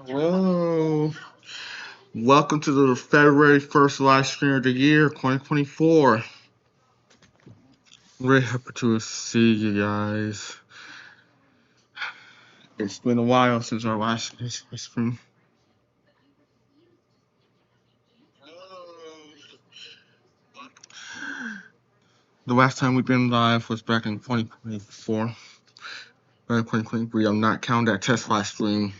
Hello. Welcome to the February 1st live stream of the year, 2024. Really happy to see you guys. It's been a while since our last stream. The last time we've been live was back in 2024. Back in 2023, I'm not counting that test live stream.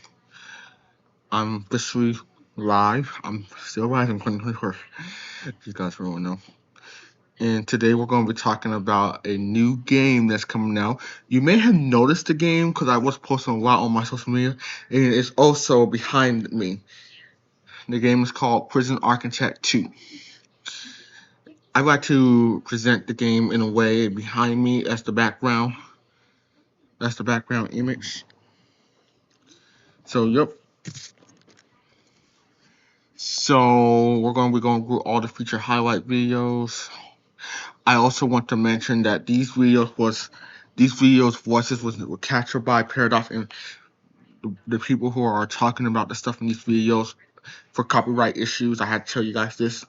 I'm officially live. I'm still live in 2024. If you guys really know. And today we're going to be talking about a new game that's coming out. You may have noticed the game because I was posting a lot on my social media, and it's also behind me. The game is called Prison Architect 2. I like to present the game in a way behind me as the background. That's the background image. So, yep. So, we're going to be going through all the feature highlight videos. I also want to mention that these videos' voices were captured by Paradox, and the people who are talking about the stuff in these videos for copyright issues, I had to tell you guys this,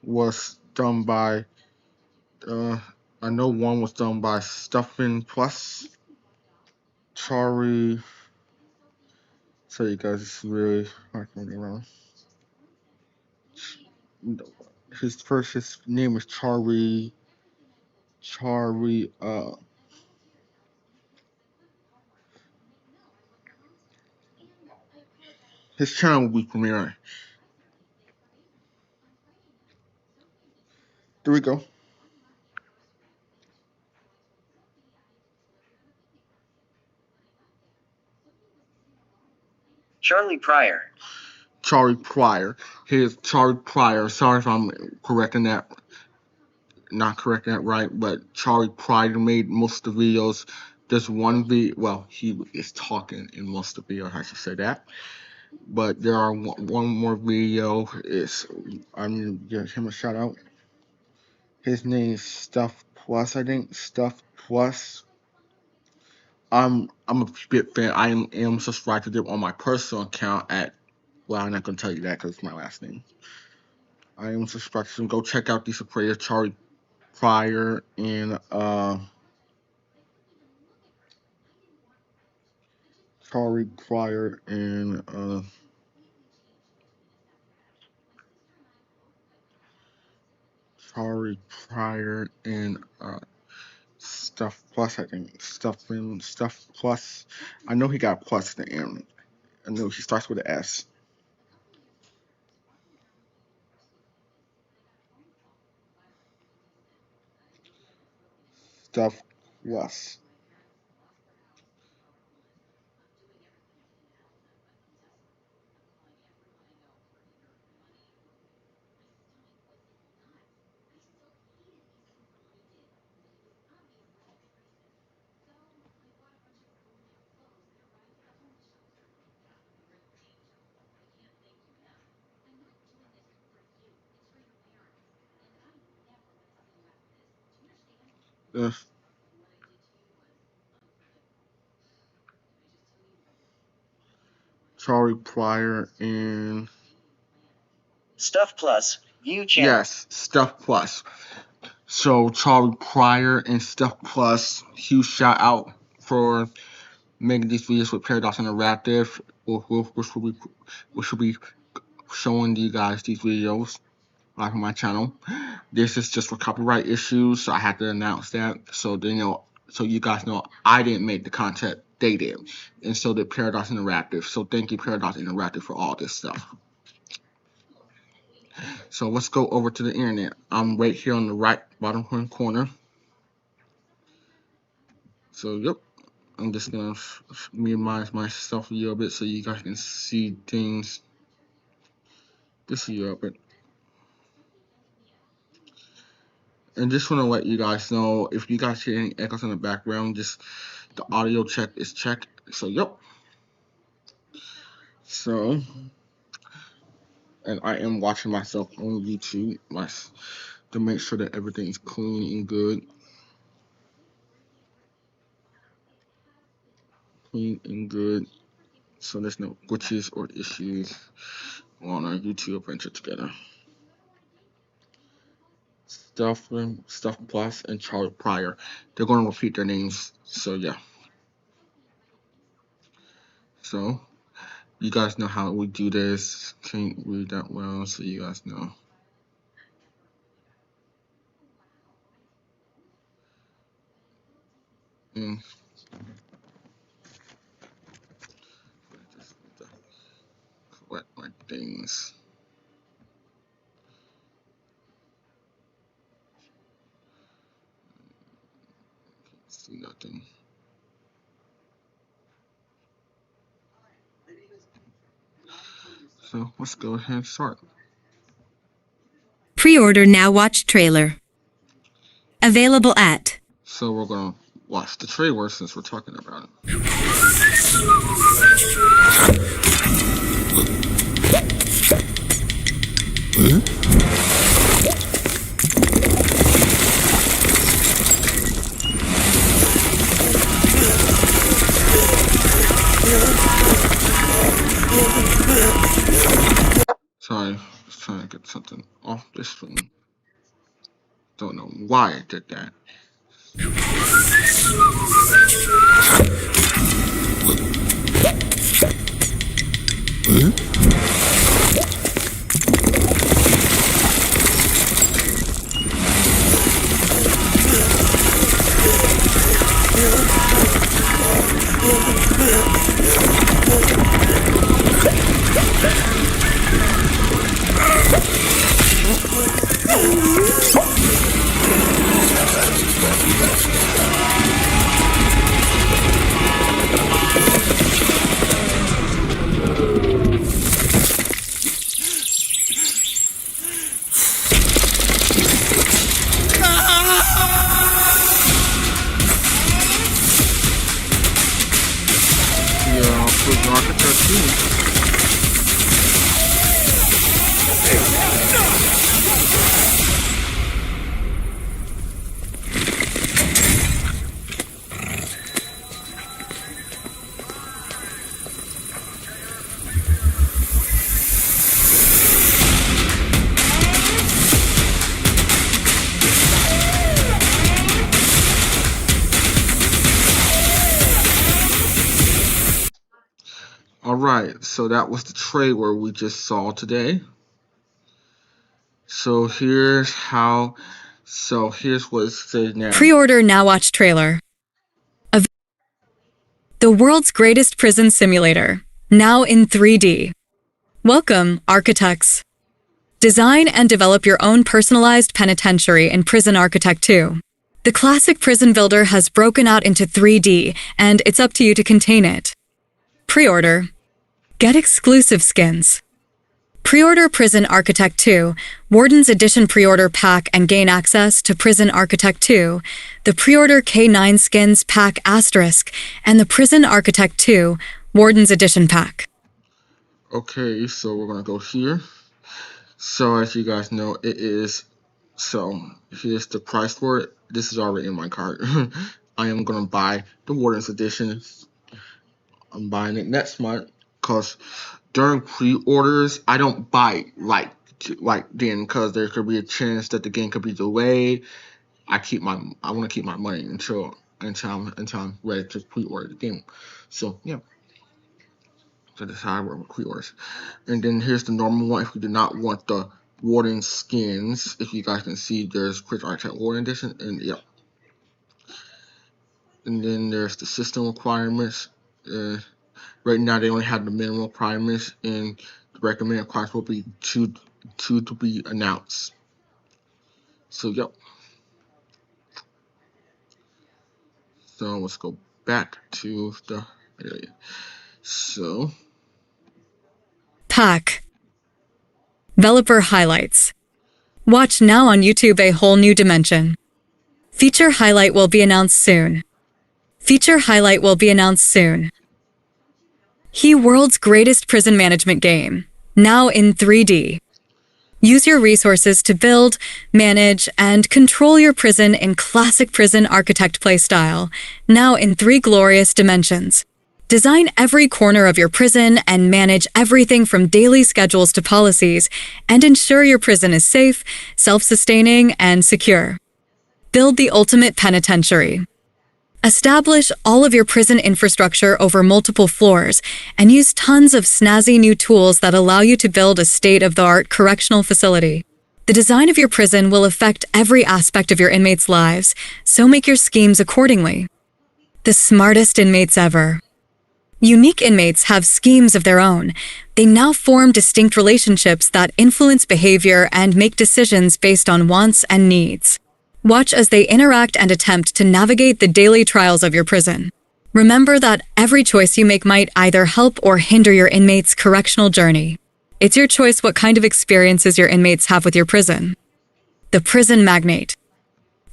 was done by, I know one was done by Stuffing Plus, Chari. So you guys, it's really hard to get around. His name is Chari, his channel will be premiering. There we go. Charlie Pryor. Charlie Pryor. Here's Charlie Pryor. Sorry if I'm not correcting that right, but Charlie Pryor made most of the videos. There's one video, well, he is talking in most of the videos, I should say that. But there are one more video. I'm gonna give him a shout out. His name is Stuff Plus, I think. Stuff Plus. I'm a bit fan. I am subscribed to them on my personal account at. Well, I'm not gonna tell you that because it's my last name. I am subscribed to them. Go check out these creators, Charlie Pryor and Charlie Pryor and Stuff Plus, I think. Stuff Plus. I know he got plus at the end. I know he starts with an S. Stuff Plus. Charlie Pryor and Stuff Plus, view channel. yes, Stuff Plus. So Charlie Pryor and Stuff Plus, huge shout out for making these videos with Paradox Interactive, which will be showing you guys these videos live on my channel. This is just for copyright issues, so I had to announce that. So so you guys know I didn't make the content, they did, and so did Paradox Interactive. So thank you, Paradox Interactive, for all this stuff. So let's go over to the internet. I'm right here on the right bottom corner. So yep, I'm just gonna minimize myself a little bit so you guys can see things. Just a little bit. And just want to let you guys know, if you guys hear any echoes in the background, just the audio check is checked. So yep. So, and I am watching myself on YouTube to make sure that everything's clean and good. clean and good, so there's no glitches or issues on our YouTube adventure together. Stuff Plus, and Charlie Pryor. They're going to repeat their names, so yeah. So, you guys know how we do this. Can't read that well, so you guys know. And just collect my things. Can't see nothing. So let's go ahead and start. Pre-order now, watch trailer. Available at. So we're gonna watch the trailer since we're talking about it. Sorry, I was trying to get something off this screen. Don't know why I did that. Alright, so that was the trailer we just saw today. So here's what it says now. Pre-order now, watch trailer. The world's greatest prison simulator, now in 3D. Welcome, architects. Design and develop your own personalized penitentiary in Prison Architect 2. The classic prison builder has broken out into 3D, and it's up to you to contain it. Pre-order. Get exclusive skins. Pre-order Prison Architect 2, Warden's Edition pre-order pack and gain access to Prison Architect 2, the pre-order K9 skins pack asterisk, and the Prison Architect 2, Warden's Edition pack. Okay, so we're gonna go here. So as you guys know, here's the price for it. This is already in my cart. I am gonna buy the Warden's Edition. I'm buying it next month because during pre-orders, I don't buy like then because there could be a chance that the game could be delayed. I want to keep my money until I'm ready to pre-order the game. So yeah. So that's how I work with pre-orders. And then here's the normal one. If you do not want the Warden skins, if you guys can see, there's Prison Architect Warden Edition, and yeah. And then there's the system requirements. Right now they only have the minimum requirements, and the recommended requirements will be two to be announced. So yep. So let's go back to the area. So Pack. Developer highlights. Watch now on YouTube a whole new dimension. Feature highlight will be announced soon. Feature highlight will be announced soon. He world's greatest prison management game, now in 3D. Use your resources to build, manage, and control your prison in classic Prison Architect playstyle, now in 3 glorious dimensions. Design every corner of your prison and manage everything from daily schedules to policies, and ensure your prison is safe, self-sustaining, and secure. Build the ultimate penitentiary. Establish all of your prison infrastructure over multiple floors and use tons of snazzy new tools that allow you to build a state-of-the-art correctional facility. The design of your prison will affect every aspect of your inmates' lives, so make your schemes accordingly. The smartest inmates ever. Unique inmates have schemes of their own. They now form distinct relationships that influence behavior and make decisions based on wants and needs. Watch as they interact and attempt to navigate the daily trials of your prison. Remember that every choice you make might either help or hinder your inmates' correctional journey. It's your choice what kind of experiences your inmates have with your prison. The Prison Magnate.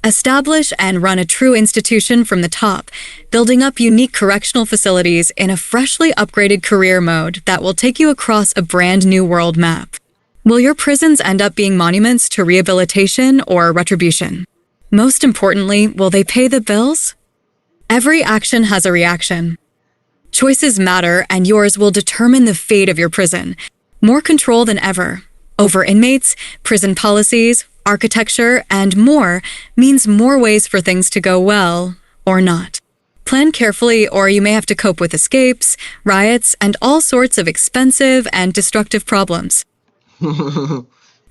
Establish and run a true institution from the top, building up unique correctional facilities in a freshly upgraded career mode that will take you across a brand new world map. Will your prisons end up being monuments to rehabilitation or retribution? Most importantly, will they pay the bills? Every action has a reaction. Choices matter, and yours will determine the fate of your prison. More control than ever over inmates, prison policies, architecture, and more means more ways for things to go well or not. Plan carefully, or you may have to cope with escapes, riots, and all sorts of expensive and destructive problems.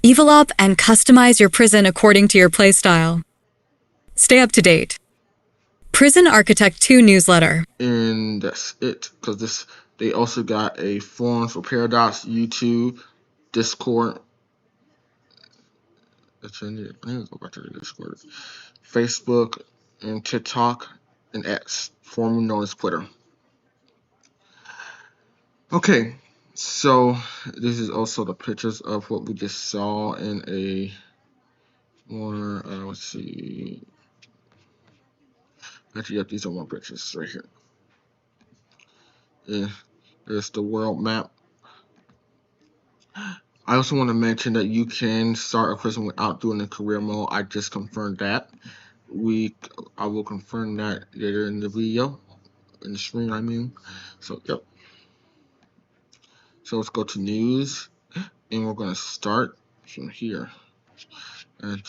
Develop and customize your prison according to your playstyle. Stay up to date. Prison Architect 2 newsletter. And that's it, because they also got a forums for Paradox, YouTube, Discord. I need to go back to the Discord. Facebook and TikTok and X, formerly known as Twitter. Okay, so this is also the pictures of what we just saw in a more, let's see. Actually, yep, these are more pictures right here. Yeah, there's the world map. I also want to mention that you can start a prison without doing the career mode. I just confirmed that. I will confirm that later in the video, in the stream, I mean. So, yep. So let's go to news, and we're going to start from here. And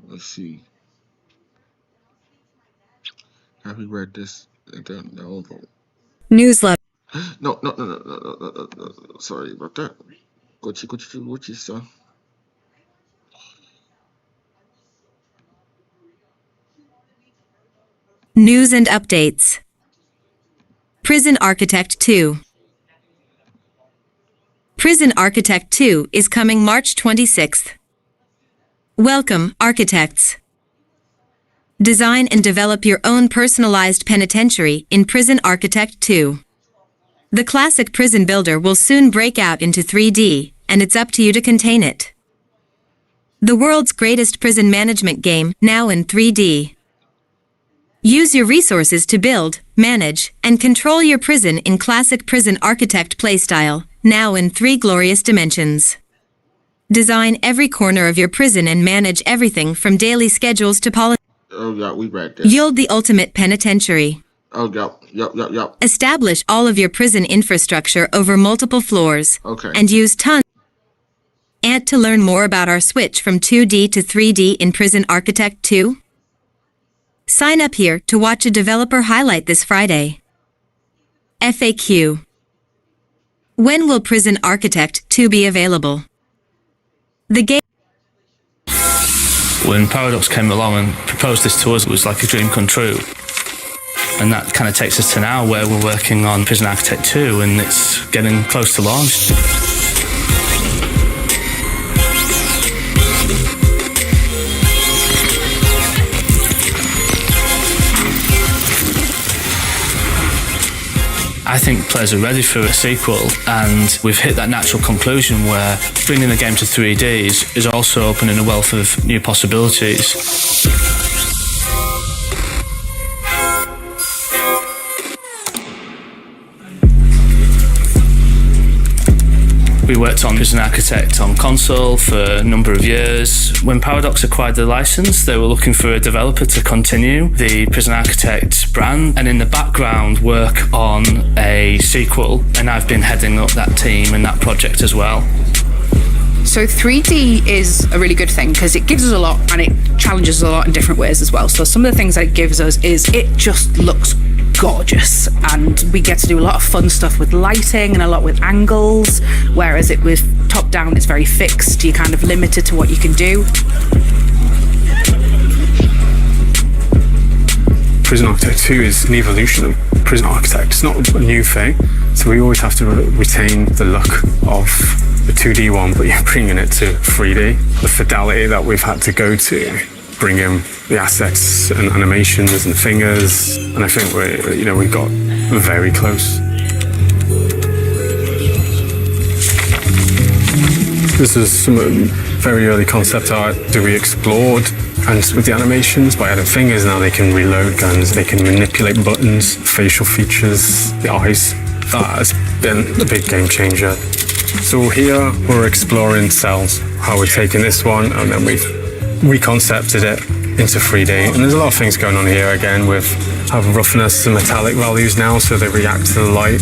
let's see. Have we read this? No. Newsletter. No. Sorry about that. Gucci, son. News and updates. Prison Architect 2. Prison Architect 2 is coming March 26th. Welcome, architects. Design and develop your own personalized penitentiary in Prison Architect 2. The classic prison builder will soon break out into 3D, and it's up to you to contain it. The world's greatest prison management game, now in 3D. Use your resources to build, manage, and control your prison in classic Prison Architect playstyle, now in 3 glorious dimensions. Design every corner of your prison and manage everything from daily schedules to policy. Oh, yeah, we read this. Yield the ultimate penitentiary. Oh, yep. Establish all of your prison infrastructure over multiple floors. Okay. And use tons. And to learn more about our switch from 2D to 3D in Prison Architect 2, sign up here to watch a developer highlight this Friday. FAQ. When will Prison Architect 2 be available? The game. When Paradox came along and proposed this to us, it was like a dream come true. And that kind of takes us to now, where we're working on Prison Architect 2, and it's getting close to launch. I think players are ready for a sequel, and we've hit that natural conclusion where bringing the game to 3D is also opening a wealth of new possibilities. We worked on Prison Architect on console for a number of years. When Paradox acquired the license, they were looking for a developer to continue the Prison Architect brand and in the background work on a sequel, and I've been heading up that team and that project as well. So 3D is a really good thing because it gives us a lot and it challenges us a lot in different ways as well. So some of the things that it gives us is it just looks gorgeous, and we get to do a lot of fun stuff with lighting and a lot with angles, whereas it with top down it's very fixed. You're kind of limited to what you can do. Prison Architect 2 is an evolution of Prison Architect. It's not a new thing, so we always have to retain the look of the 2D one, but you're bringing it to 3D. The fidelity that we've had to go to, bring in the assets and animations and fingers, and I think we got very close. This is some very early concept art that we explored, and with the animations, by adding fingers, now they can reload guns, they can manipulate buttons, facial features, the eyes. That has been a big game changer. So here we're exploring cells, how we've taken this one and then we've reconcepted it into 3D. And there's a lot of things going on here again with have roughness and metallic values now, so they react to the light.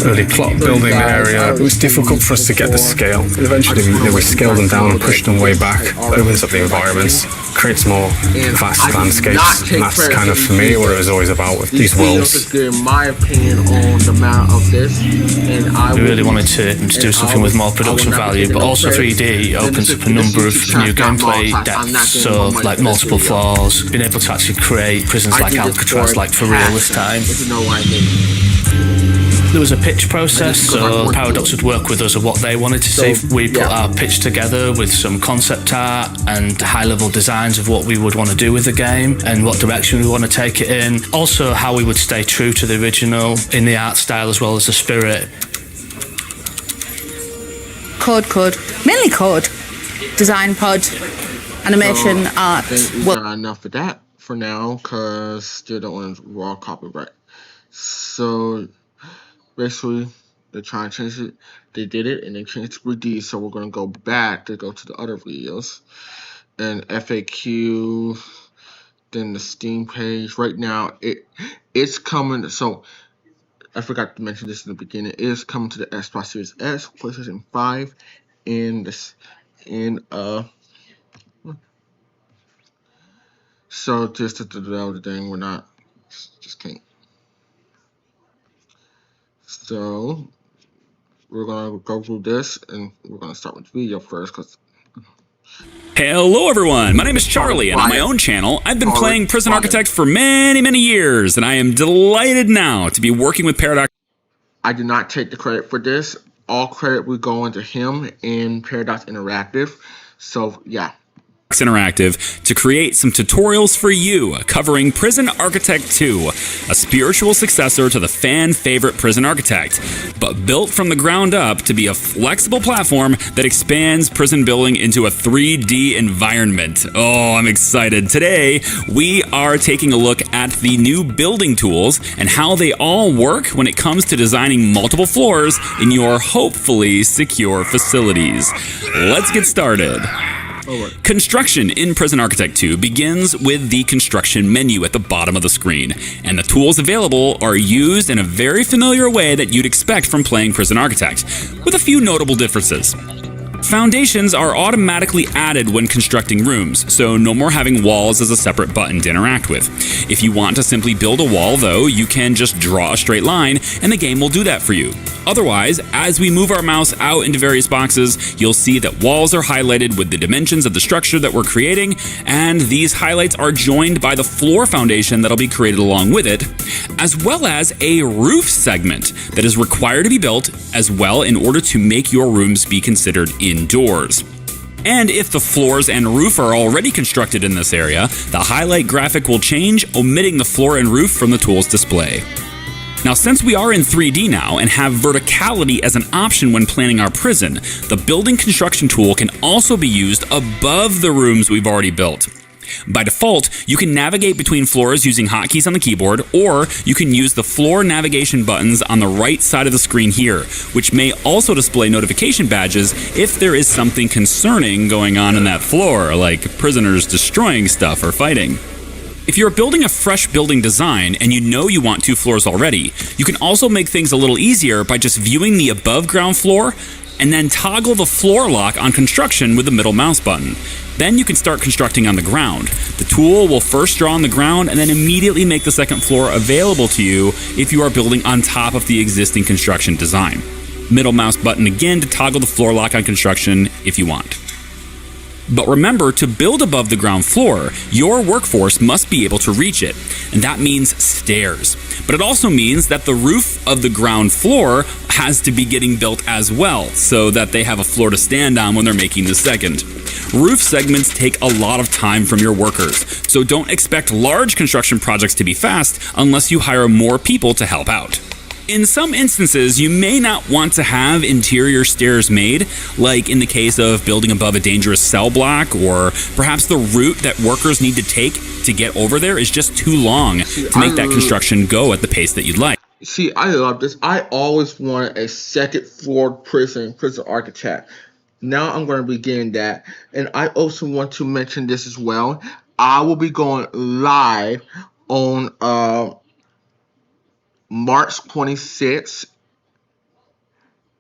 Early plot building area, it was difficult for us to get the scale. Eventually we scaled them down and pushed them way back. It opens up the environments, creates more vast landscapes, and that's kind of for me what it was always about with these worlds. My opinion on the amount of this, and we really wanted to do something with more production value, but also 3D opens up a number of new gameplay depths, so like multiple floors, being able to actually create prisons like Alcatraz, like for real this time. There was a pitch process, so Paradox would work with us on what they wanted to see. We put our pitch together with some concept art and high-level designs of what we would want to do with the game and what direction we want to take it in. Also, how we would stay true to the original in the art style as well as the spirit. Code. Mainly code. Design, pod, animation, art. Well, enough of that for now, because still don't want raw copyright. So basically, they're trying to change it. They did it, and they changed to 3D, so we're going to go back to go to the other videos. And FAQ, then the Steam page. Right now, it's coming. So, I forgot to mention this in the beginning. It is coming to the Xbox Series S, PlayStation 5, so just to develop the thing, we're not, just can't. So, we're going to go through this, and we're going to start with the video first, because... Hello everyone, my name is Charlie, and on my own channel, I've been playing Prison Architect for many years, and I am delighted now to be working with Paradox. I do not take the credit for this. All credit will go into him and Paradox Interactive. So, yeah. Interactive to create some tutorials for you covering Prison Architect 2, a spiritual successor to the fan favorite Prison Architect, but built from the ground up to be a flexible platform that expands prison building into a 3D environment. Oh, I'm excited. Today, we are taking a look at the new building tools and how they all work when it comes to designing multiple floors in your hopefully secure facilities. Let's get started. Construction in Prison Architect 2 begins with the construction menu at the bottom of the screen, and the tools available are used in a very familiar way that you'd expect from playing Prison Architect, with a few notable differences. Foundations are automatically added when constructing rooms, so no more having walls as a separate button to interact with. If you want to simply build a wall, though, you can just draw a straight line, and the game will do that for you. Otherwise, as we move our mouse out into various boxes, you'll see that walls are highlighted with the dimensions of the structure that we're creating, and these highlights are joined by the floor foundation that'll be created along with it, as well as a roof segment that is required to be built as well in order to make your rooms be considered indoors. And if the floors and roof are already constructed in this area, the highlight graphic will change, omitting the floor and roof from the tool's display. Now, since we are in 3D now and have verticality as an option when planning our prison, the building construction tool can also be used above the rooms we've already built. By default, you can navigate between floors using hotkeys on the keyboard, or you can use the floor navigation buttons on the right side of the screen here, which may also display notification badges if there is something concerning going on in that floor, like prisoners destroying stuff or fighting. If you're building a fresh building design and you know you want 2 floors already, you can also make things a little easier by just viewing the above ground floor and then toggle the floor lock on construction with the middle mouse button. Then you can start constructing on the ground. The tool will first draw on the ground and then immediately make the second floor available to you if you are building on top of the existing construction design. Middle mouse button again to toggle the floor lock on construction if you want. But remember, to build above the ground floor, your workforce must be able to reach it, and that means stairs. But it also means that the roof of the ground floor has to be getting built as well, so that they have a floor to stand on when they're making the second. Roof segments take a lot of time from your workers, so don't expect large construction projects to be fast unless you hire more people to help out. In some instances, you may not want to have interior stairs made, like in the case of building above a dangerous cell block, or perhaps the route that workers need to take to get over there is just too long to make that construction go at the pace that you'd like. See, I love this. I always wanted a second floor prison architect. Now I'm going to begin that. And I also want to mention this as well. I will be going live on March 26th.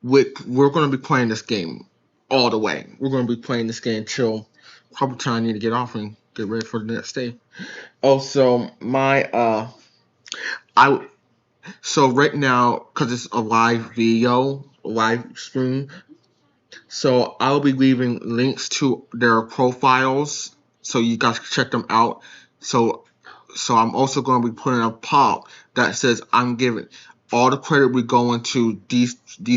We're going to be playing this game all the way. We're going to be playing this game till probably time I need to get off and get ready for the next day. Also, so right now, because it's a live video, live stream, so I'll be leaving links to their profiles so you guys can check them out. So I'm also going to be putting a pop that says I'm giving all the credit we going to these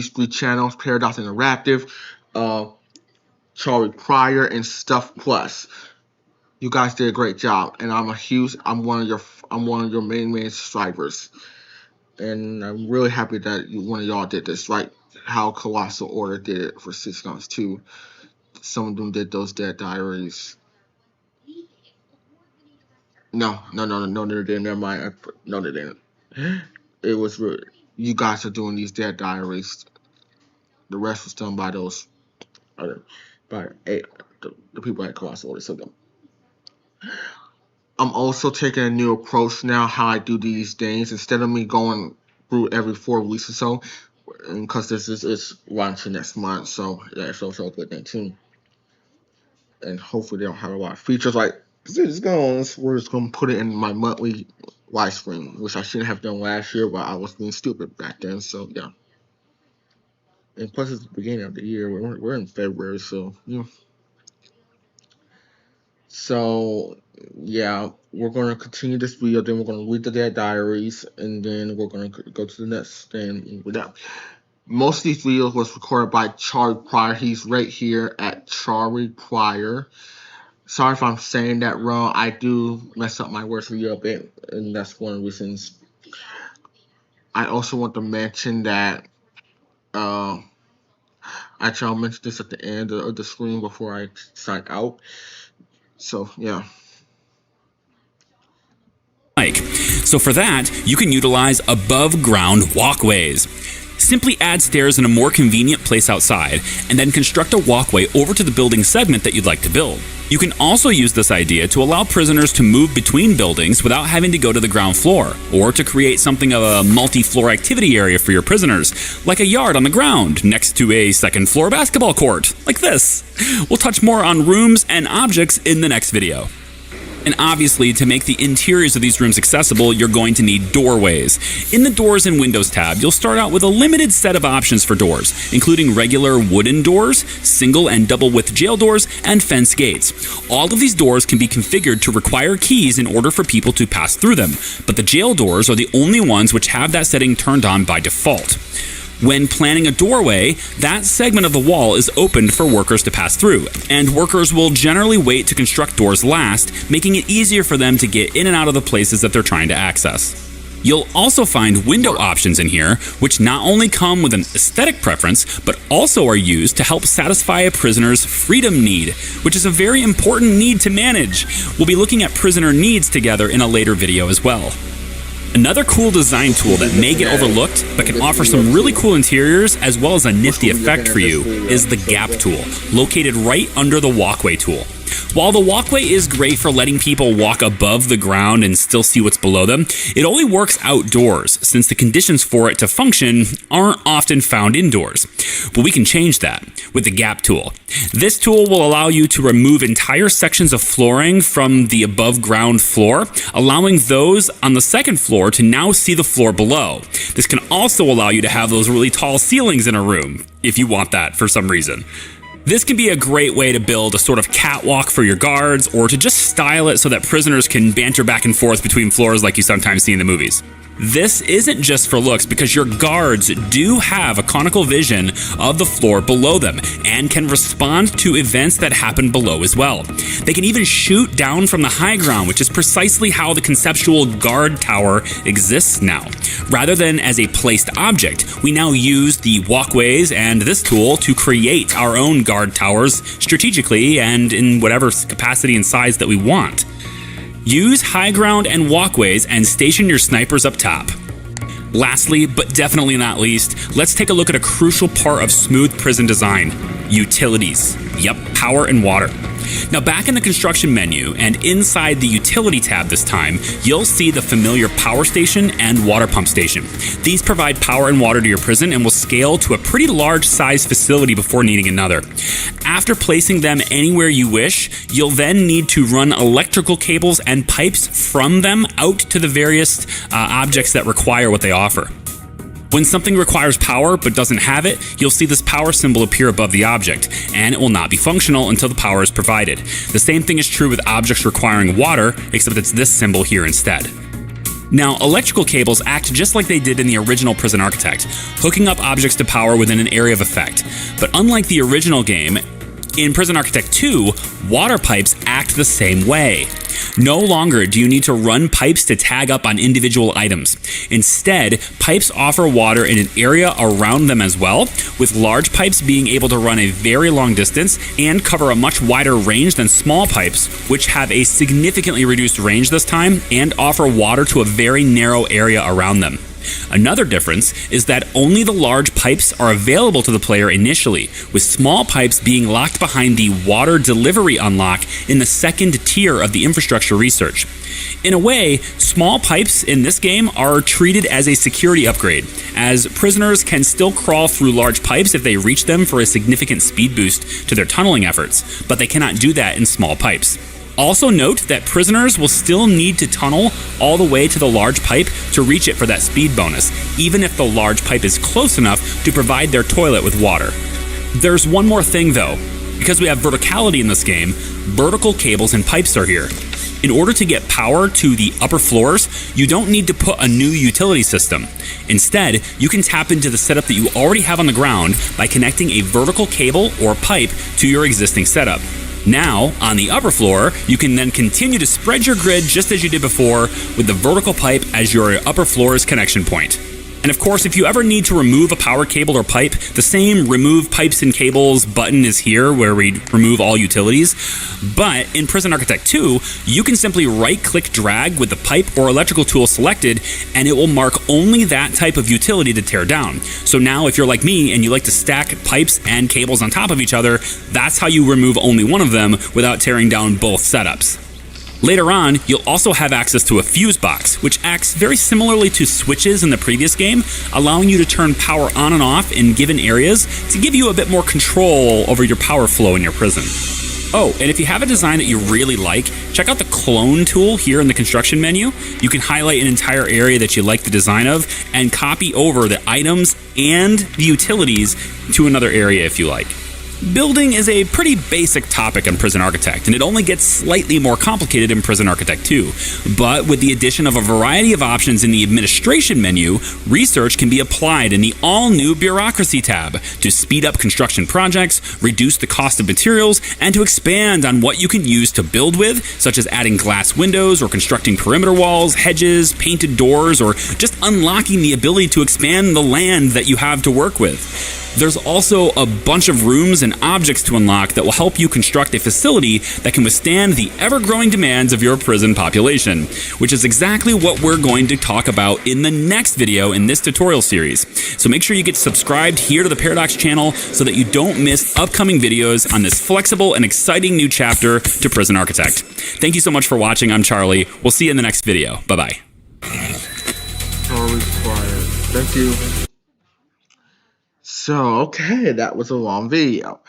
3 channels: Paradox Interactive, Charlie Pryor, and Stuff Plus. You guys did a great job, and I'm one of your main subscribers, and I'm really happy that one of y'all did this, right? How Colossal Order did it for 6 months too. Some of them did those Dead Diaries. No, they didn't. Never mind. No, they didn't. It was really, you guys are doing these Dead Diaries. The rest was done by those, the people at Colossal Order. So I'm also taking a new approach now how I do these things. Instead of me going through every 4 weeks or so, because this is launching next month, so yeah, it's also a good thing too. And hopefully they don't have a lot of features like. We're just going to put it in my monthly live stream, which I shouldn't have done last year, but I was being stupid back then, so yeah. And plus, it's the beginning of the year. We're in February, so yeah. So yeah, we're going to continue this video. Then we're going to read the Dead Diaries, and then we're going to go to the next thing with that. Most of these videos was recorded by Charlie Pryor. He's right here at Charlie Pryor. Sorry if I'm saying that wrong. I do mess up my words a little bit, and that's one of the reasons. I also want to mention that actually I'll mention this at the end of the screen before I sign out. So yeah. So for that, you can utilize above ground walkways. Simply add stairs in a more convenient place outside, and then construct a walkway over to the building segment that you'd like to build. You can also use this idea to allow prisoners to move between buildings without having to go to the ground floor, or to create something of a multi-floor activity area for your prisoners, like a yard on the ground next to a second-floor basketball court, like this. We'll touch more on rooms and objects in the next video. And obviously, to make the interiors of these rooms accessible, you're going to need doorways. In the Doors and Windows tab, you'll start out with a limited set of options for doors, including regular wooden doors, single and double width jail doors, and fence gates. All of these doors can be configured to require keys in order for people to pass through them, but the jail doors are the only ones which have that setting turned on by default. When planning a doorway, that segment of the wall is opened for workers to pass through, and workers will generally wait to construct doors last, making it easier for them to get in and out of the places that they're trying to access. You'll also find window options in here, which not only come with an aesthetic preference, but also are used to help satisfy a prisoner's freedom need, which is a very important need to manage. We'll be looking at prisoner needs together in a later video as well. Another cool design tool that may get overlooked, but can offer some really cool interiors as well as a nifty effect for you, is the gap tool, located right under the walkway tool. While the walkway is great for letting people walk above the ground and still see what's below them, it only works outdoors, since the conditions for it to function aren't often found indoors. But we can change that with the gap tool. This tool will allow you to remove entire sections of flooring from the above ground floor, allowing those on the second floor to now see the floor below. This can also allow you to have those really tall ceilings in a room, if you want that for some reason. This can be a great way to build a sort of catwalk for your guards, or to just style it so that prisoners can banter back and forth between floors like you sometimes see in the movies. This isn't just for looks, because your guards do have a conical vision of the floor below them and can respond to events that happen below as well. They can even shoot down from the high ground, which is precisely how the conceptual guard tower exists now. Rather than as a placed object, we now use the walkways and this tool to create our own guard towers strategically and in whatever capacity and size that we want. Use high ground and walkways and station your snipers up top. Lastly, but definitely not least, let's take a look at a crucial part of smooth prison design: utilities. Yep, power and water. Now, back in the construction menu and inside the utility tab this time, you'll see the familiar power station and water pump station. These provide power and water to your prison and will scale to a pretty large size facility before needing another. After placing them anywhere you wish, you'll then need to run electrical cables and pipes from them out to the various objects that require what they offer. When something requires power but doesn't have it, you'll see this power symbol appear above the object, and it will not be functional until the power is provided. The same thing is true with objects requiring water, except it's this symbol here instead. Now, electrical cables act just like they did in the original Prison Architect, hooking up objects to power within an area of effect. But unlike the original game, in Prison Architect 2, water pipes act the same way. No longer do you need to run pipes to tag up on individual items. Instead, pipes offer water in an area around them as well, with large pipes being able to run a very long distance and cover a much wider range than small pipes, which have a significantly reduced range this time and offer water to a very narrow area around them. Another difference is that only the large pipes are available to the player initially, with small pipes being locked behind the water delivery unlock in the second tier of the infrastructure research. In a way, small pipes in this game are treated as a security upgrade, as prisoners can still crawl through large pipes if they reach them for a significant speed boost to their tunneling efforts, but they cannot do that in small pipes. Also note that prisoners will still need to tunnel all the way to the large pipe to reach it for that speed bonus, even if the large pipe is close enough to provide their toilet with water. There's one more thing though. Because we have verticality in this game, vertical cables and pipes are here. In order to get power to the upper floors, you don't need to put a new utility system. Instead, you can tap into the setup that you already have on the ground by connecting a vertical cable or pipe to your existing setup. Now, on the upper floor, you can then continue to spread your grid just as you did before, with the vertical pipe as your upper floor's connection point. And of course, if you ever need to remove a power cable or pipe, the same remove pipes and cables button is here where we remove all utilities. But in Prison Architect 2, you can simply right-click drag with the pipe or electrical tool selected, and it will mark only that type of utility to tear down. So now if you're like me and you like to stack pipes and cables on top of each other, that's how you remove only one of them without tearing down both setups. Later on, you'll also have access to a fuse box, which acts very similarly to switches in the previous game, allowing you to turn power on and off in given areas to give you a bit more control over your power flow in your prison. Oh, and if you have a design that you really like, check out the clone tool here in the construction menu. You can highlight an entire area that you like the design of and copy over the items and the utilities to another area if you like. Building is a pretty basic topic in Prison Architect, and it only gets slightly more complicated in Prison Architect 2. But with the addition of a variety of options in the administration menu, research can be applied in the all-new Bureaucracy tab to speed up construction projects, reduce the cost of materials, and to expand on what you can use to build with, such as adding glass windows or constructing perimeter walls, hedges, painted doors, or just unlocking the ability to expand the land that you have to work with. There's also a bunch of rooms and objects to unlock that will help you construct a facility that can withstand the ever-growing demands of your prison population, which is exactly what we're going to talk about in the next video in this tutorial series. So make sure you get subscribed here to the Paradox channel so that you don't miss upcoming videos on this flexible and exciting new chapter to Prison Architect. Thank you so much for watching. I'm Charlie. We'll see you in the next video. Bye-bye. Thank you. So, okay, that was a long video.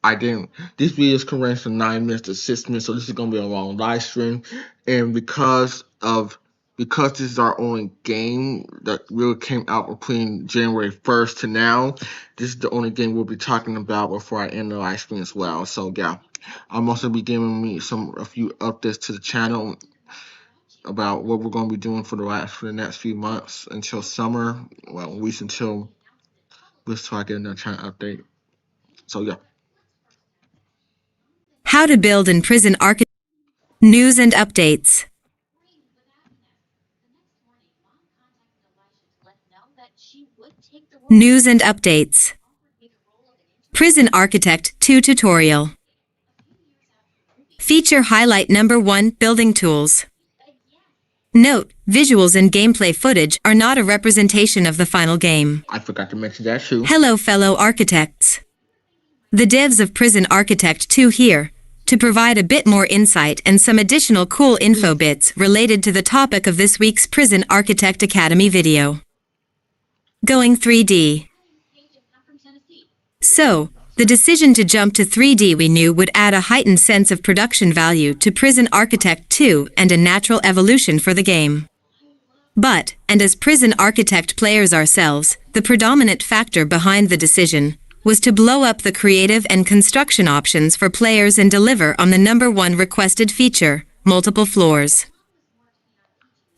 These videos can range from 9 minutes to 6 minutes, so this is going to be a long live stream. And because this is our only game that really came out between January 1st to now, this is the only game we'll be talking about before I end the live stream as well. So, yeah, I'm also be giving a few updates to the channel about what we're going to be doing for the next few months until summer, well, at least until I get another channel update. So yeah. How to build in Prison Architect. News and updates. News and updates. Prison Architect 2 tutorial. Feature highlight number 1, building tools. Note, visuals and gameplay footage are not a representation of the final game. I forgot to mention that too. Hello, fellow architects. The devs of Prison Architect 2 here, to provide a bit more insight and some additional cool info bits related to the topic of this week's Prison Architect Academy video. Going 3D. So, the decision to jump to 3D we knew would add a heightened sense of production value to Prison Architect 2 and a natural evolution for the game. But, and as Prison Architect players ourselves, the predominant factor behind the decision was to blow up the creative and construction options for players and deliver on the number 1 requested feature, multiple floors.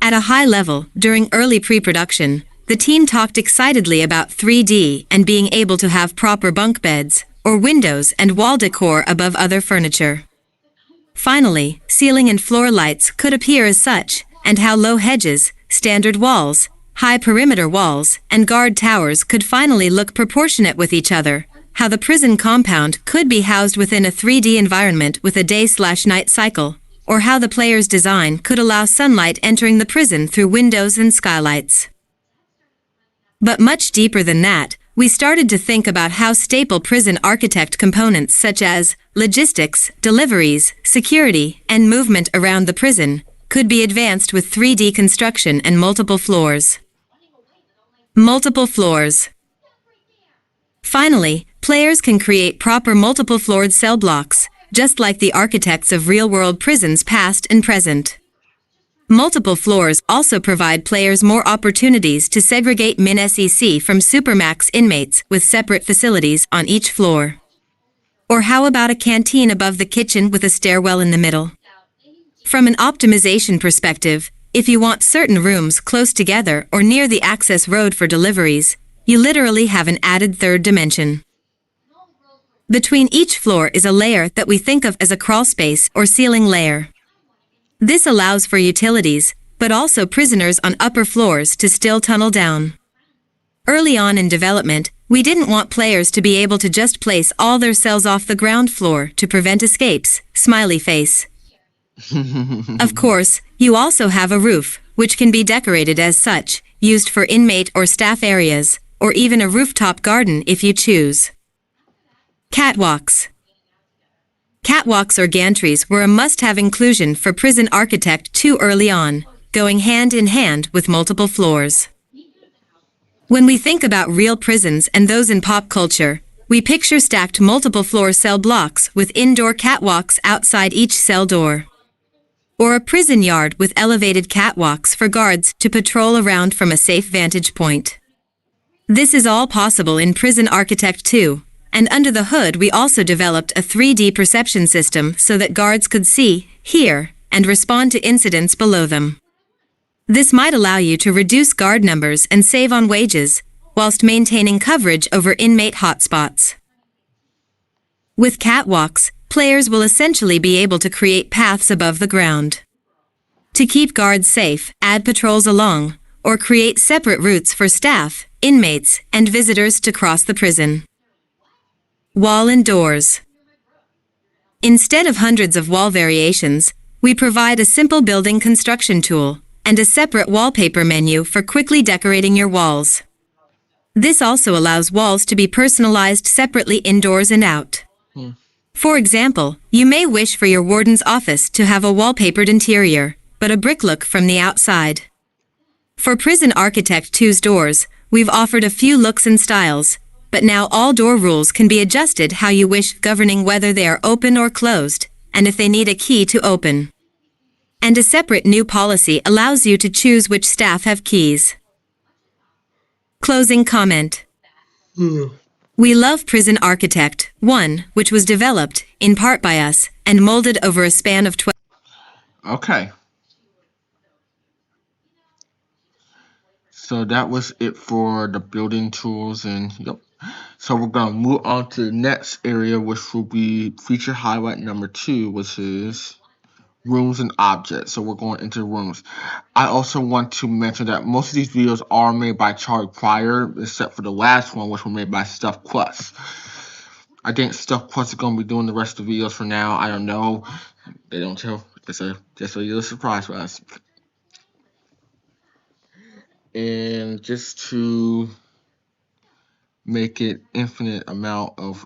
At a high level, during early pre-production, the team talked excitedly about 3D and being able to have proper bunk beds, or windows and wall decor above other furniture. Finally, ceiling and floor lights could appear as such, and how low hedges, standard walls, high perimeter walls, and guard towers could finally look proportionate with each other, how the prison compound could be housed within a 3D environment with a day/night cycle, or how the player's design could allow sunlight entering the prison through windows and skylights. But much deeper than that, we started to think about how staple Prison Architect components such as logistics, deliveries, security, and movement around the prison could be advanced with 3D construction and multiple floors. Multiple floors. Finally, players can create proper multiple-floored cell blocks, just like the architects of real-world prisons past and present. Multiple floors also provide players more opportunities to segregate min-SEC from Supermax inmates with separate facilities on each floor. Or how about a canteen above the kitchen with a stairwell in the middle? From an optimization perspective, if you want certain rooms close together or near the access road for deliveries, you literally have an added third dimension. Between each floor is a layer that we think of as a crawl space or ceiling layer. This allows for utilities, but also prisoners on upper floors to still tunnel down. Early on in development, we didn't want players to be able to just place all their cells off the ground floor to prevent escapes, smiley face. Of course, you also have a roof, which can be decorated as such, used for inmate or staff areas, or even a rooftop garden if you choose. Catwalks. Catwalks or gantries were a must-have inclusion for Prison Architect 2 early on, going hand in hand with multiple floors. When we think about real prisons and those in pop culture, we picture stacked multiple-floor cell blocks with indoor catwalks outside each cell door. Or a prison yard with elevated catwalks for guards to patrol around from a safe vantage point. This is all possible in Prison Architect 2, And under the hood, we also developed a 3D perception system so that guards could see, hear, and respond to incidents below them. This might allow you to reduce guard numbers and save on wages, whilst maintaining coverage over inmate hotspots. With catwalks, players will essentially be able to create paths above the ground. To keep guards safe, add patrols along, or create separate routes for staff, inmates, and visitors to cross the prison. Wall and doors. Instead of hundreds of wall variations, we provide a simple building construction tool and a separate wallpaper menu for quickly decorating your walls. This also allows walls to be personalized separately indoors and out. For example, you may wish for your warden's office to have a wallpapered interior, but a brick look from the outside. For Prison Architect 2's doors, we've offered a few looks and styles, but now all door rules can be adjusted how you wish, governing whether they are open or closed, and if they need a key to open. And a separate new policy allows you to choose which staff have keys. Closing comment. We love Prison Architect 1, which was developed, in part by us, and molded over a span of 12. Okay. So that was it for the building tools, and yep. So we're going to move on to the next area, which will be feature highlight number 2, which is rooms and objects. So we're going into rooms. I also want to mention that most of these videos are made by Charlie Pryor, except for the last one, which was made by Stuff Plus. I think Stuff Plus is going to be doing the rest of the videos for now. I don't know. They don't tell. Just a little surprise for us. And just to make it infinite amount of,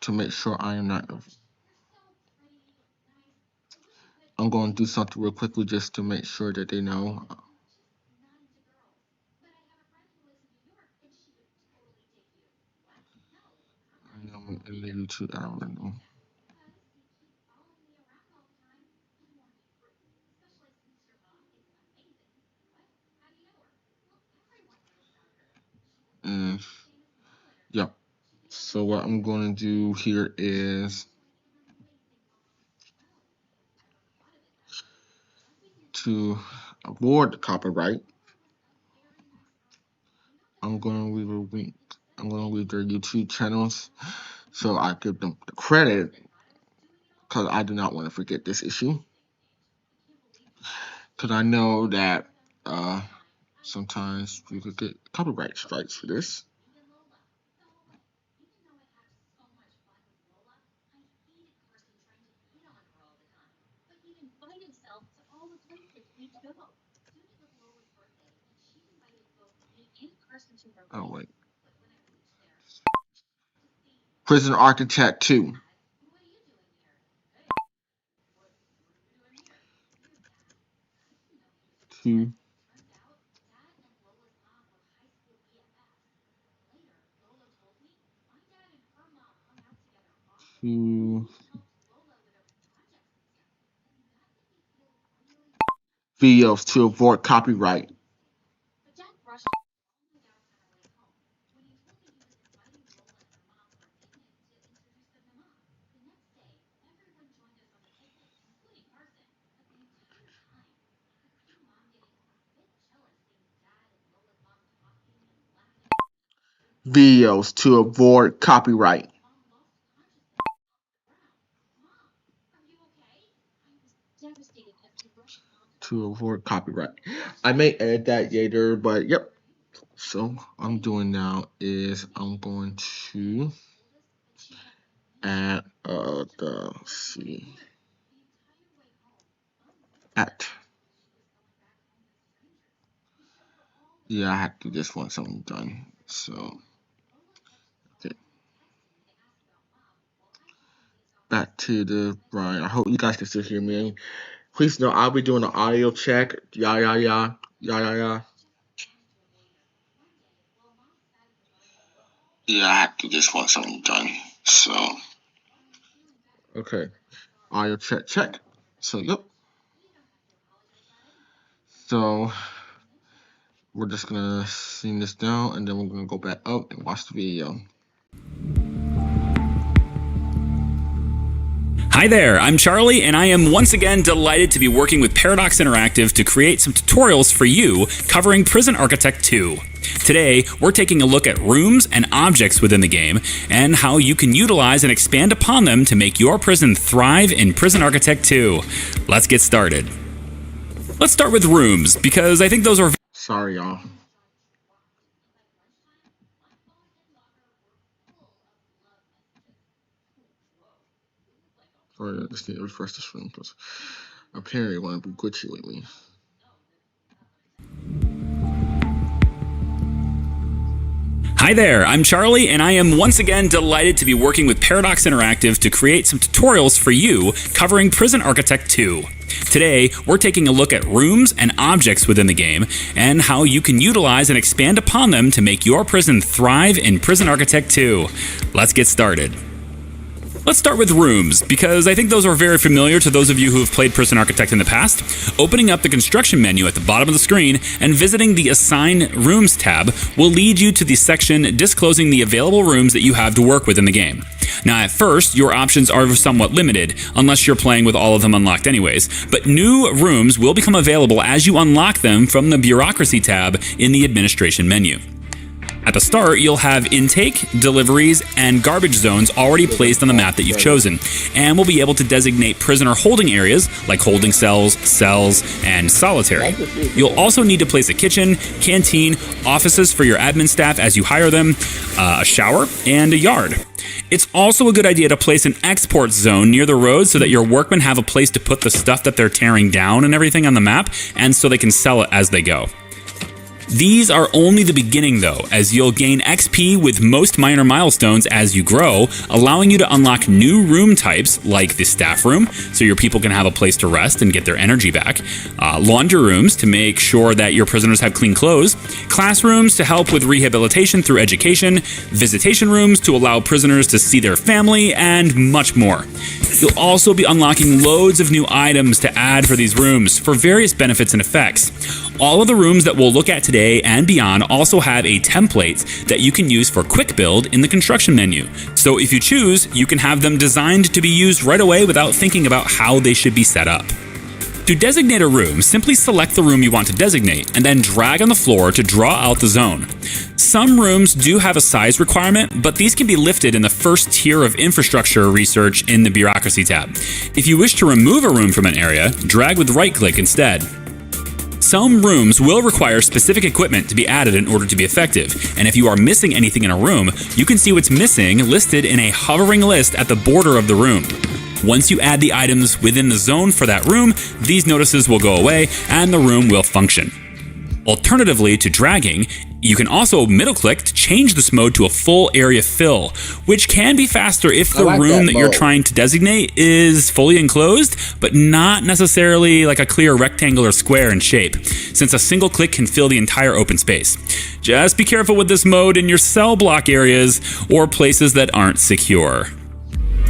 to make sure I am not, I'm going to do something real quickly just to make sure that they know. I know a little too, I don't know. And yeah, so what I'm going to do here is to avoid the copyright. I'm going to leave a link. I'm going to leave their YouTube channels so I give them the credit, because I do not want to forget this issue. Because I know that sometimes you could get copyright strikes for this. Oh wait. Prison Architect 2. To videos to avoid copyright. Videos to avoid copyright. To avoid copyright. I may edit that later, but yep. So what I'm doing now is I'm going to add let's see, at, yeah, I have to do this once I'm done. So okay, back to the Brian. I hope you guys can still hear me. Please know I'll be doing an audio check. Yeah. Yeah, I have to do this once I'm done. So okay, audio check. So yep. So we're just gonna sing this down, and then we're gonna go back up and watch the video. Hi there, I'm Charlie, and I am once again delighted to be working with Paradox Interactive to create some tutorials for you covering Prison Architect 2. Today, we're taking a look at rooms and objects within the game and how you can utilize and expand upon them to make your prison thrive in Prison Architect 2. Let's get started. Let's start with rooms, because I think those are... Sorry, y'all. Sorry, I just need to refresh this room because apparently it won't be glitchy lately. Hi there, I'm Charlie, and I am once again delighted to be working with Paradox Interactive to create some tutorials for you covering Prison Architect 2. Today, we're taking a look at rooms and objects within the game and how you can utilize and expand upon them to make your prison thrive in Prison Architect 2. Let's get started. Let's start with rooms, because I think those are very familiar to those of you who have played Prison Architect in the past. Opening up the construction menu at the bottom of the screen and visiting the Assign Rooms tab will lead you to the section disclosing the available rooms that you have to work with in the game. Now, at first, your options are somewhat limited, unless you're playing with all of them unlocked anyways, but new rooms will become available as you unlock them from the Bureaucracy tab in the Administration menu. At the start, you'll have intake, deliveries, and garbage zones already placed on the map that you've chosen, and will be able to designate prisoner holding areas like holding cells, and solitary. You'll also need to place a kitchen, canteen, offices for your admin staff as you hire them, a shower, and a yard. It's also a good idea to place an export zone near the road so that your workmen have a place to put the stuff that they're tearing down and everything on the map, and so they can sell it as they go. These are only the beginning though, as you'll gain XP with most minor milestones as you grow, allowing you to unlock new room types like the staff room, so your people can have a place to rest and get their energy back, laundry rooms to make sure that your prisoners have clean clothes, classrooms to help with rehabilitation through education, visitation rooms to allow prisoners to see their family, and much more. You'll also be unlocking loads of new items to add for these rooms for various benefits and effects. All of the rooms that we'll look at today and beyond also have a template that you can use for quick build in the construction menu. So if you choose, you can have them designed to be used right away without thinking about how they should be set up. To designate a room, simply select the room you want to designate and then drag on the floor to draw out the zone. Some rooms do have a size requirement, but these can be lifted in the first tier of infrastructure research in the Bureaucracy tab. If you wish to remove a room from an area, drag with right-click instead. Some rooms will require specific equipment to be added in order to be effective, and if you are missing anything in a room, you can see what's missing listed in a hovering list at the border of the room. Once you add the items within the zone for that room, these notices will go away and the room will function. Alternatively to dragging, you can also middle-click to change this mode to a full area fill, which can be faster if the room that you're trying to designate is fully enclosed, but not necessarily like a clear rectangle or square in shape, since a single click can fill the entire open space. Just be careful with this mode in your cell block areas or places that aren't secure.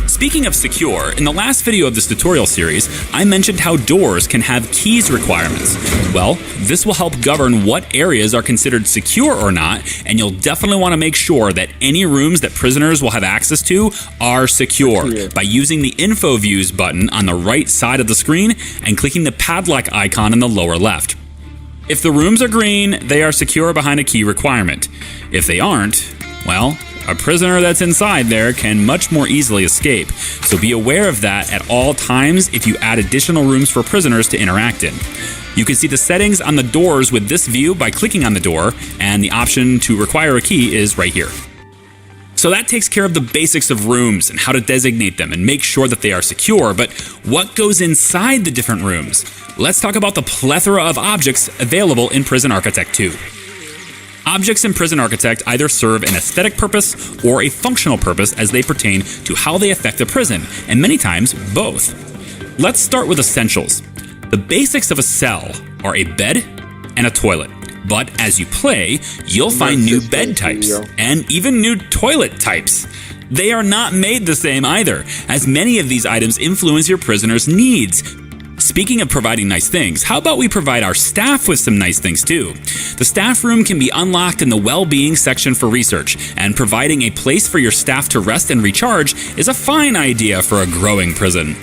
Speaking of secure, in the last video of this tutorial series, I mentioned how doors can have keys requirements. Well, this will help govern what areas are considered secure or not, and you'll definitely want to make sure that any rooms that prisoners will have access to are secure by using the Info Views button on the right side of the screen and clicking the padlock icon in the lower left. If the rooms are green, they are secure behind a key requirement. If they aren't, well, a prisoner that's inside there can much more easily escape, so be aware of that at all times if you add additional rooms for prisoners to interact in. You can see the settings on the doors with this view by clicking on the door, and the option to require a key is right here. So that takes care of the basics of rooms and how to designate them and make sure that they are secure, but what goes inside the different rooms? Let's talk about the plethora of objects available in Prison Architect 2. Objects in Prison Architect either serve an aesthetic purpose or a functional purpose as they pertain to how they affect the prison, and many times both. Let's start with essentials. The basics of a cell are a bed and a toilet, but as you play, you'll find new bed types and even new toilet types. They are not made the same either, as many of these items influence your prisoner's needs. speaking of providing nice things, how about we provide our staff with some nice things too? The staff room can be unlocked in the well-being section for research, and providing a place for your staff to rest and recharge is a fine idea for a growing prison.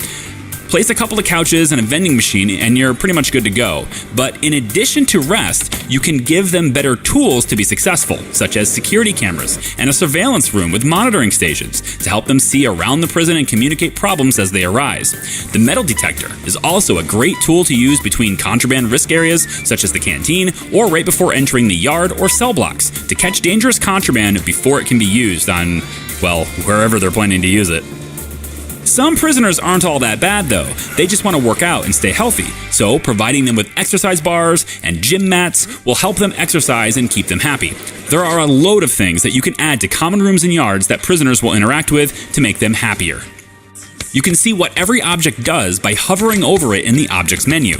Place a couple of couches and a vending machine and you're pretty much good to go. But in addition to rest, you can give them better tools to be successful, such as security cameras and a surveillance room with monitoring stations to help them see around the prison and communicate problems as they arise. The metal detector is also a great tool to use between contraband risk areas, such as the canteen, or right before entering the yard or cell blocks to catch dangerous contraband before it can be used on, well, wherever they're planning to use it. Some prisoners aren't all that bad though. They just want to work out and stay healthy. So providing them with exercise bars and gym mats will help them exercise and keep them happy. There are a load of things that you can add to common rooms and yards that prisoners will interact with to make them happier. You can see what every object does by hovering over it in the objects menu.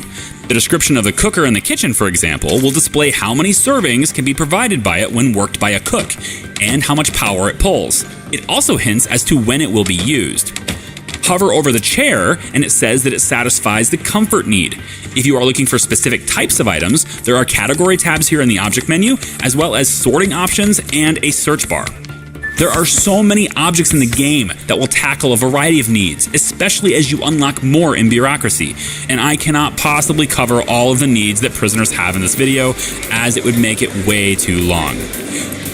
The description of the cooker in the kitchen, for example, will display how many servings can be provided by it when worked by a cook, and how much power it pulls. It also hints as to when it will be used. Hover over the chair and it says that it satisfies the comfort need. If you are looking for specific types of items, there are category tabs here in the object menu, as well as sorting options and a search bar. There are so many objects in the game that will tackle a variety of needs, especially as you unlock more in bureaucracy. And I cannot possibly cover all of the needs that prisoners have in this video, as it would make it way too long.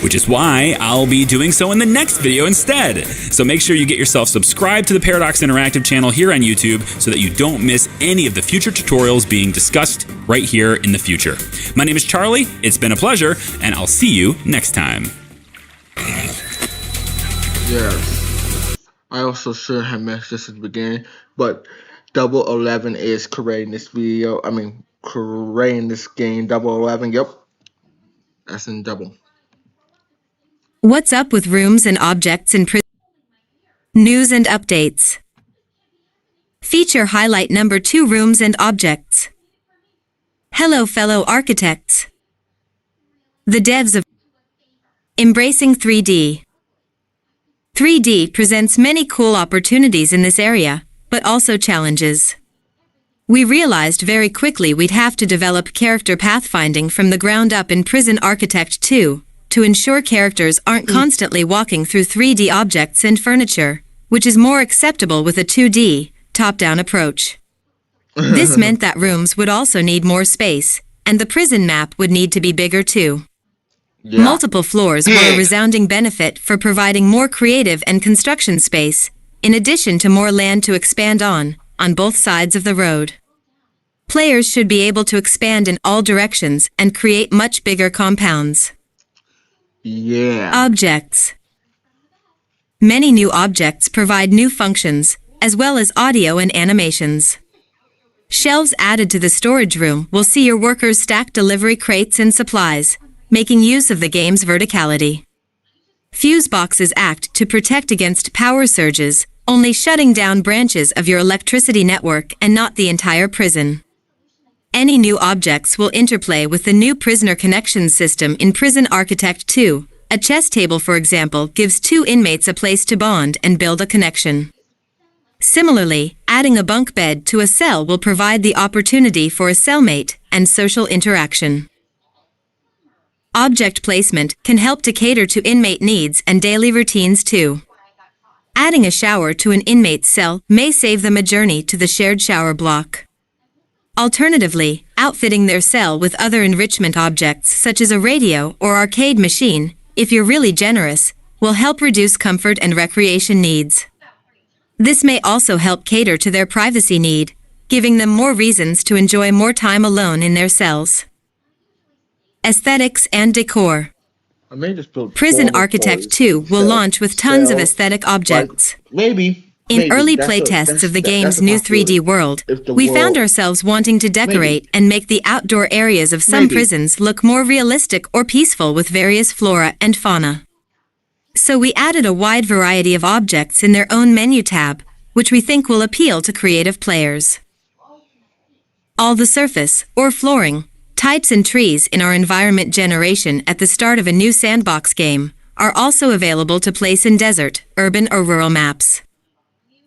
Which is why I'll be doing so in the next video instead. So make sure you get yourself subscribed to the Paradox Interactive channel here on YouTube so that you don't miss any of the future tutorials being discussed right here in the future. My name is Charlie, it's been a pleasure, and I'll see you next time. Yes. I also should have mentioned this at the beginning, but 011 is creating this video. Creating this game. 011, yep. That's in double. What's up with rooms and objects in prison? News and updates. Feature highlight number 2: rooms and objects. Hello fellow architects. The devs of Embracing 3D. 3D presents many cool opportunities in this area, but also challenges. We realized very quickly we'd have to develop character pathfinding from the ground up in Prison Architect 2. To ensure characters aren't constantly walking through 3D objects and furniture, which is more acceptable with a 2D, top-down approach. This meant that rooms would also need more space, and the prison map would need to be bigger too. Yeah. Multiple floors were a resounding benefit for providing more creative and construction space, in addition to more land to expand on both sides of the road. Players should be able to expand in all directions and create much bigger compounds. Yeah. Objects. Many new objects provide new functions, as well as audio and animations. Shelves added to the storage room will see your workers stack delivery crates and supplies, making use of the game's verticality. Fuse boxes act to protect against power surges, only shutting down branches of your electricity network and not the entire prison. Any new objects will interplay with the new prisoner connections system in Prison Architect 2. A chess table, for example, gives 2 inmates a place to bond and build a connection. Similarly, adding a bunk bed to a cell will provide the opportunity for a cellmate and social interaction. Object placement can help to cater to inmate needs and daily routines too. Adding a shower to an inmate's cell may save them a journey to the shared shower block. Alternatively, outfitting their cell with other enrichment objects such as a radio or arcade machine, if you're really generous, will help reduce comfort and recreation needs. This may also help cater to their privacy need, giving them more reasons to enjoy more time alone in their cells. Aesthetics and decor. Prison Architect 2 will launch with tons of aesthetic objects. In early playtests of the game's new 3D world, we found ourselves wanting to decorate and make the outdoor areas of some prisons look more realistic or peaceful with various flora and fauna. So we added a wide variety of objects in their own menu tab, which we think will appeal to creative players. All the surface, or flooring, types and trees in our environment generation at the start of a new sandbox game are also available to place in desert, urban or rural maps.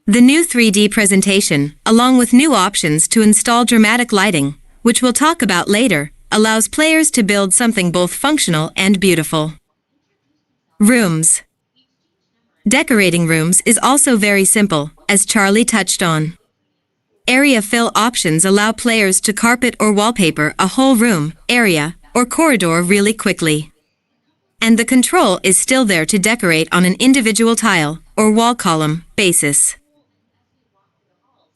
The new 3D presentation, along with new options to install dramatic lighting, which we'll talk about later, allows players to build something both functional and beautiful. Rooms. Decorating rooms is also very simple, as Charlie touched on. Area fill options allow players to carpet or wallpaper a whole room, area, or corridor really quickly. And the control is still there to decorate on an individual tile or wall column basis.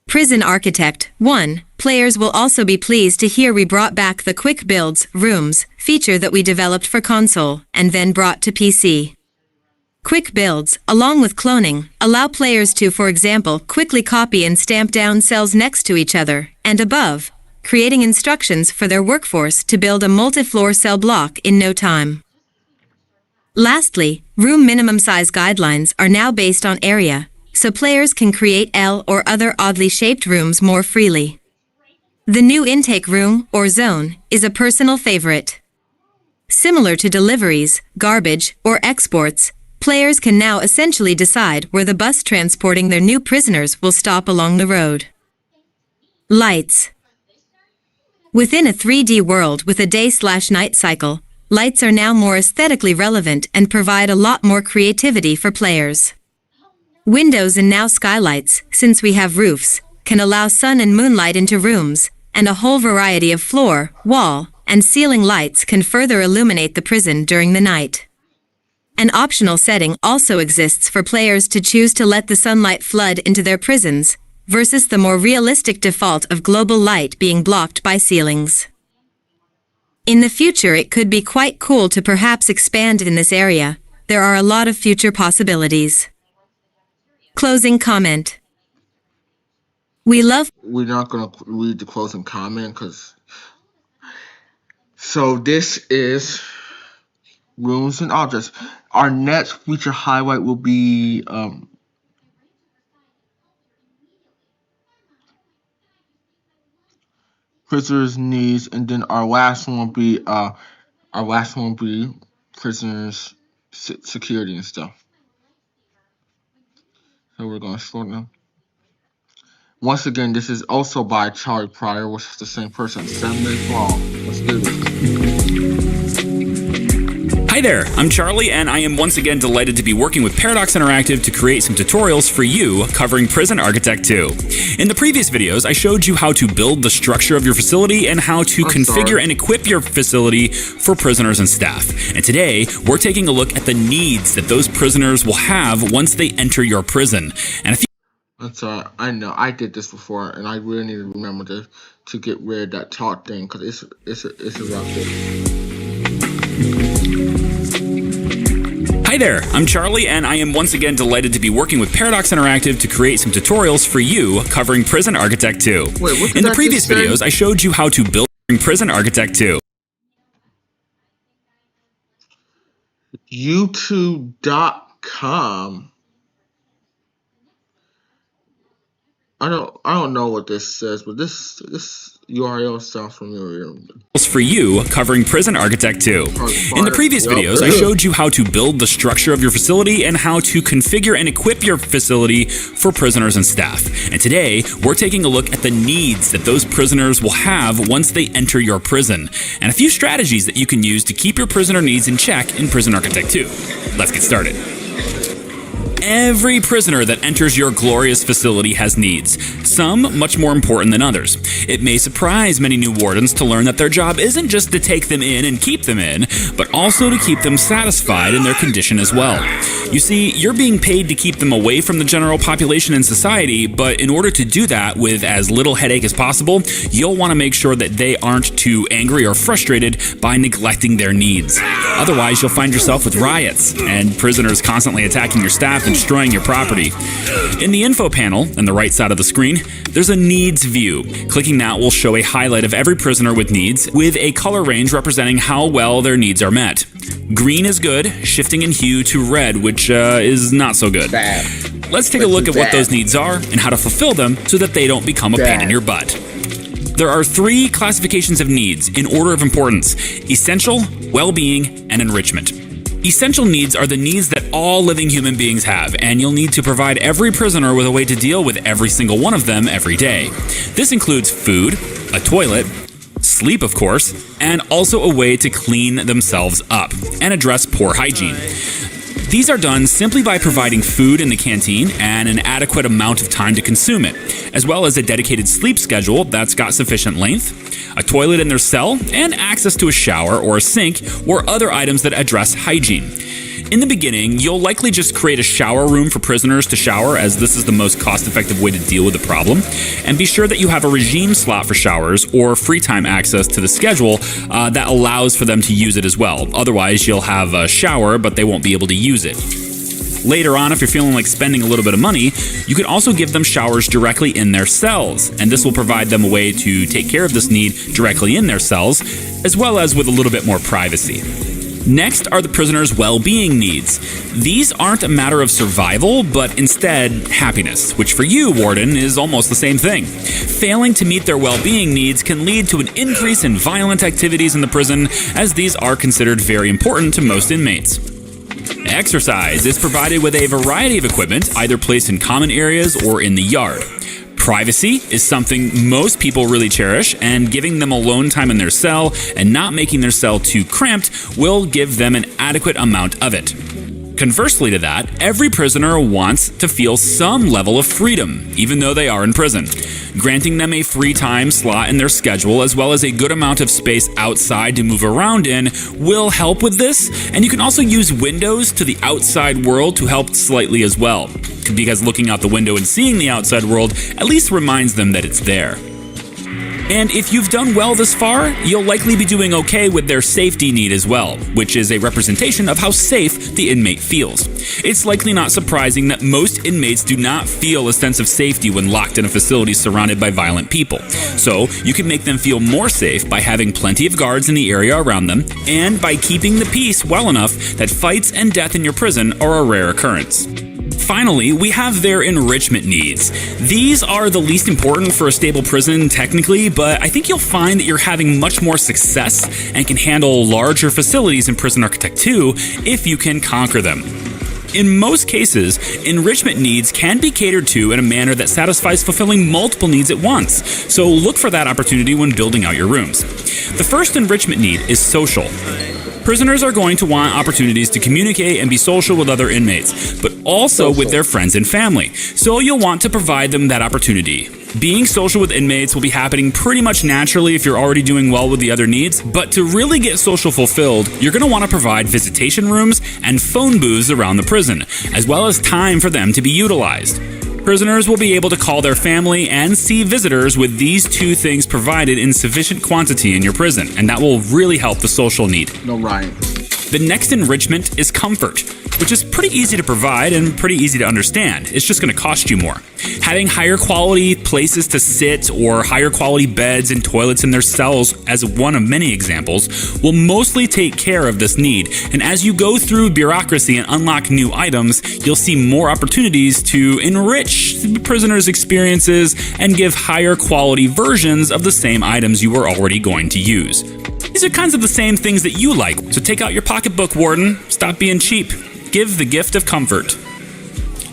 Prison Architect 1. Players will also be pleased to hear we brought back the Quick Builds Rooms feature that we developed for console and then brought to PC. Quick builds, along with cloning, allow players to, for example, quickly copy and stamp down cells next to each other and above, creating instructions for their workforce to build a multi-floor cell block in no time. Lastly, room minimum size guidelines are now based on area, so players can create L or other oddly shaped rooms more freely. The new intake room, or zone, is a personal favorite. Similar to deliveries, garbage, or exports, players can now essentially decide where the bus transporting their new prisoners will stop along the road. Lights. Within a 3D world with a day/night cycle, lights are now more aesthetically relevant and provide a lot more creativity for players. Windows and now skylights, since we have roofs, can allow sun and moonlight into rooms, and a whole variety of floor, wall, and ceiling lights can further illuminate the prison during the night. An optional setting also exists for players to choose to let the sunlight flood into their prisons, versus the more realistic default of global light being blocked by ceilings. In the future, it could be quite cool to perhaps expand in this area. There are a lot of future possibilities. Closing comment. We're not going to read the closing comment because. So this is rooms and objects. Our next feature highlight will be prisoners' needs, and then our last one will be prisoners' security and stuff. So we're going to start now. Once again, this is also by Charlie Pryor, which is the same person. 7 minutes long. Let's do this. Hi there, I'm Charlie, and I am once again delighted to be working with Paradox Interactive to create some tutorials for you covering Prison Architect 2. In the previous videos, I showed you how to build the structure of your facility and how to configure and equip your facility for prisoners and staff. And today, we're taking a look at the needs that those prisoners will have once they enter your prison. And if you That's I know I did this before, and I really need to remember to get rid of that talk thing because it's erupted. Hi there, I'm Charlie, and I am once again delighted to be working with Paradox Interactive to create some tutorials for you covering Prison Architect 2. In the previous videos, I showed you how to build Prison Architect 2. YouTube.com. I don't know what this says, but this URL sounds familiar. For you covering Prison Architect 2. In the previous videos, I showed you how to build the structure of your facility and how to configure and equip your facility for prisoners and staff. And today, we're taking a look at the needs that those prisoners will have once they enter your prison, and a few strategies that you can use to keep your prisoner needs in check in Prison Architect 2. Let's get started. Every prisoner that enters your glorious facility has needs, some much more important than others. It may surprise many new wardens to learn that their job isn't just to take them in and keep them in, but also to keep them satisfied in their condition as well. You see, you're being paid to keep them away from the general population and society, but in order to do that with as little headache as possible, you'll want to make sure that they aren't too angry or frustrated by neglecting their needs. Otherwise, you'll find yourself with riots and prisoners constantly attacking your staff and destroying your property. In the info panel on the right side of the screen, there's a needs view. Clicking that will show a highlight of every prisoner with needs, with a color range representing how well their needs are met. Green is good, shifting in hue to red, which is not so good. Let's take a look at what those needs are and how to fulfill them so that they don't become a pain in your butt. There are 3 classifications of needs in order of importance: essential, well-being, and enrichment. Essential needs are the needs that all living human beings have, and you'll need to provide every prisoner with a way to deal with every single one of them every day. This includes food, a toilet, sleep, of course, and also a way to clean themselves up and address poor hygiene. These are done simply by providing food in the canteen and an adequate amount of time to consume it, as well as a dedicated sleep schedule that's got sufficient length, a toilet in their cell, and access to a shower or a sink or other items that address hygiene. In the beginning, you'll likely just create a shower room for prisoners to shower, as this is the most cost-effective way to deal with the problem. And be sure that you have a regime slot for showers or free time access to the schedule that allows for them to use it as well. Otherwise, you'll have a shower, but they won't be able to use it. Later on, if you're feeling like spending a little bit of money, you can also give them showers directly in their cells, and this will provide them a way to take care of this need directly in their cells, as well as with a little bit more privacy. Next are the prisoner's well-being needs. These aren't a matter of survival, but instead happiness, which for you, Warden, is almost the same thing. Failing to meet their well-being needs can lead to an increase in violent activities in the prison, as these are considered very important to most inmates. Exercise is provided with a variety of equipment, either placed in common areas or in the yard. Privacy is something most people really cherish, and giving them alone time in their cell and not making their cell too cramped will give them an adequate amount of it. Conversely to that, every prisoner wants to feel some level of freedom, even though they are in prison. Granting them a free time slot in their schedule, as well as a good amount of space outside to move around in, will help with this, and you can also use windows to the outside world to help slightly as well, because looking out the window and seeing the outside world at least reminds them that it's there. And if you've done well this far, you'll likely be doing okay with their safety need as well, which is a representation of how safe the inmate feels. It's likely not surprising that most inmates do not feel a sense of safety when locked in a facility surrounded by violent people. So you can make them feel more safe by having plenty of guards in the area around them, and by keeping the peace well enough that fights and death in your prison are a rare occurrence. Finally, we have their enrichment needs. These are the least important for a stable prison technically, but I think you'll find that you're having much more success and can handle larger facilities in Prison Architect 2 if you can conquer them. In most cases, enrichment needs can be catered to in a manner that satisfies fulfilling multiple needs at once, so look for that opportunity when building out your rooms. The first enrichment need is social. Prisoners are going to want opportunities to communicate and be social with other inmates, but also with their friends and family, so you'll want to provide them that opportunity. Being social with inmates will be happening pretty much naturally if you're already doing well with the other needs, but to really get social fulfilled, you're going to want to provide visitation rooms and phone booths around the prison, as well as time for them to be utilized. Prisoners will be able to call their family and see visitors with these two things provided in sufficient quantity in your prison, and that will really help the social need. No, right. The next enrichment is comfort, which is pretty easy to provide and pretty easy to understand. It's just going to cost you more. Having higher quality places to sit or higher quality beds and toilets in their cells, as one of many examples, will mostly take care of this need. And as you go through bureaucracy and unlock new items, you'll see more opportunities to enrich the prisoners' experiences and give higher quality versions of the same items you were already going to use. These are kinds of the same things that you like, so take out your pocketbook, Warden. Stop being cheap. Give the gift of comfort.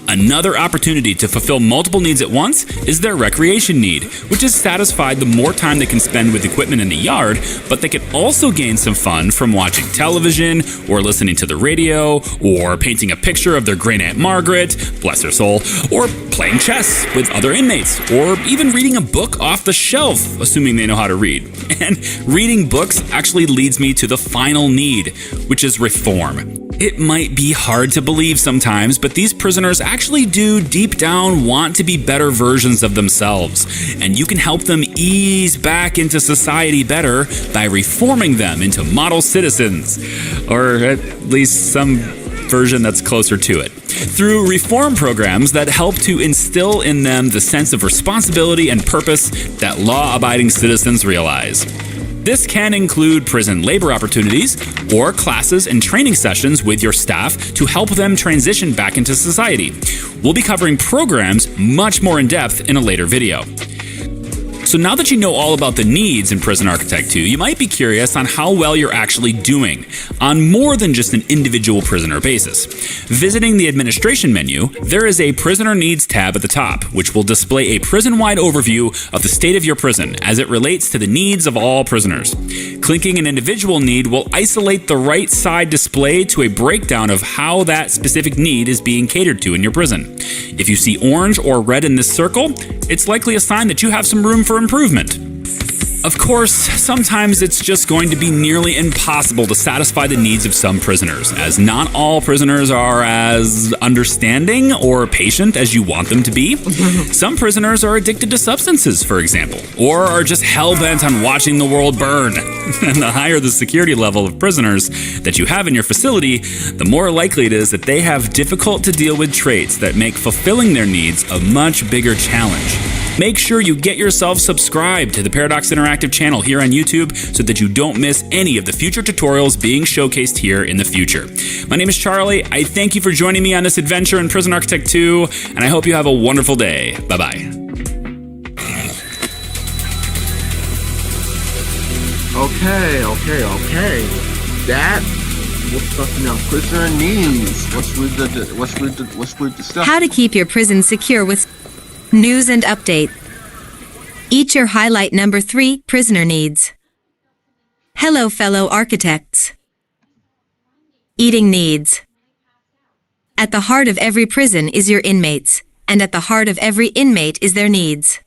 Another opportunity to fulfill multiple needs at once is their recreation need, which is satisfied the more time they can spend with equipment in the yard, but they can also gain some fun from watching television, or listening to the radio, or painting a picture of their great Aunt Margaret, bless her soul, or playing chess with other inmates, or even reading a book off the shelf, assuming they know how to read. And reading books actually leads me to the final need, which is reform. It might be hard to believe sometimes, but these prisoners actually do deep down want to be better versions of themselves, and you can help them ease back into society better by reforming them into model citizens, or at least some version that's closer to it, through reform programs that help to instill in them the sense of responsibility and purpose that law-abiding citizens realize. This can include prison labor opportunities or classes and training sessions with your staff to help them transition back into society. We'll be covering programs much more in depth in a later video. So So now that you know all about the needs in Prison Architect 2, you might be curious on how well you're actually doing on more than just an individual prisoner basis. Visiting the administration menu, there is a Prisoner Needs tab at the top, which will display a prison-wide overview of the state of your prison as it relates to the needs of all prisoners. Clicking an individual need will isolate the right side display to a breakdown of how that specific need is being catered to in your prison. If you see orange or red in this circle, it's likely a sign that you have some room for improvement. Of course, sometimes it's just going to be nearly impossible to satisfy the needs of some prisoners, as not all prisoners are as understanding or patient as you want them to be. Some prisoners are addicted to substances, for example, or are just hell-bent on watching the world burn. And the higher the security level of prisoners that you have in your facility, the more likely it is that they have difficult-to-deal-with traits that make fulfilling their needs a much bigger challenge. Make sure you get yourself subscribed to the Paradox Interactive channel here on YouTube so that you don't miss any of the future tutorials being showcased here in the future. My name is Charlie. I thank you for joining me on this adventure in Prison Architect 2, and I hope you have a wonderful day. Bye-bye. Okay. That was something else. Prisoner needs. Let's read the stuff. How to keep your prison secure with news and update. Each your highlight number 3, prisoner needs. Hello, fellow architects. Eating needs. At the heart of every prison is your inmates, and at the heart of every inmate is their needs.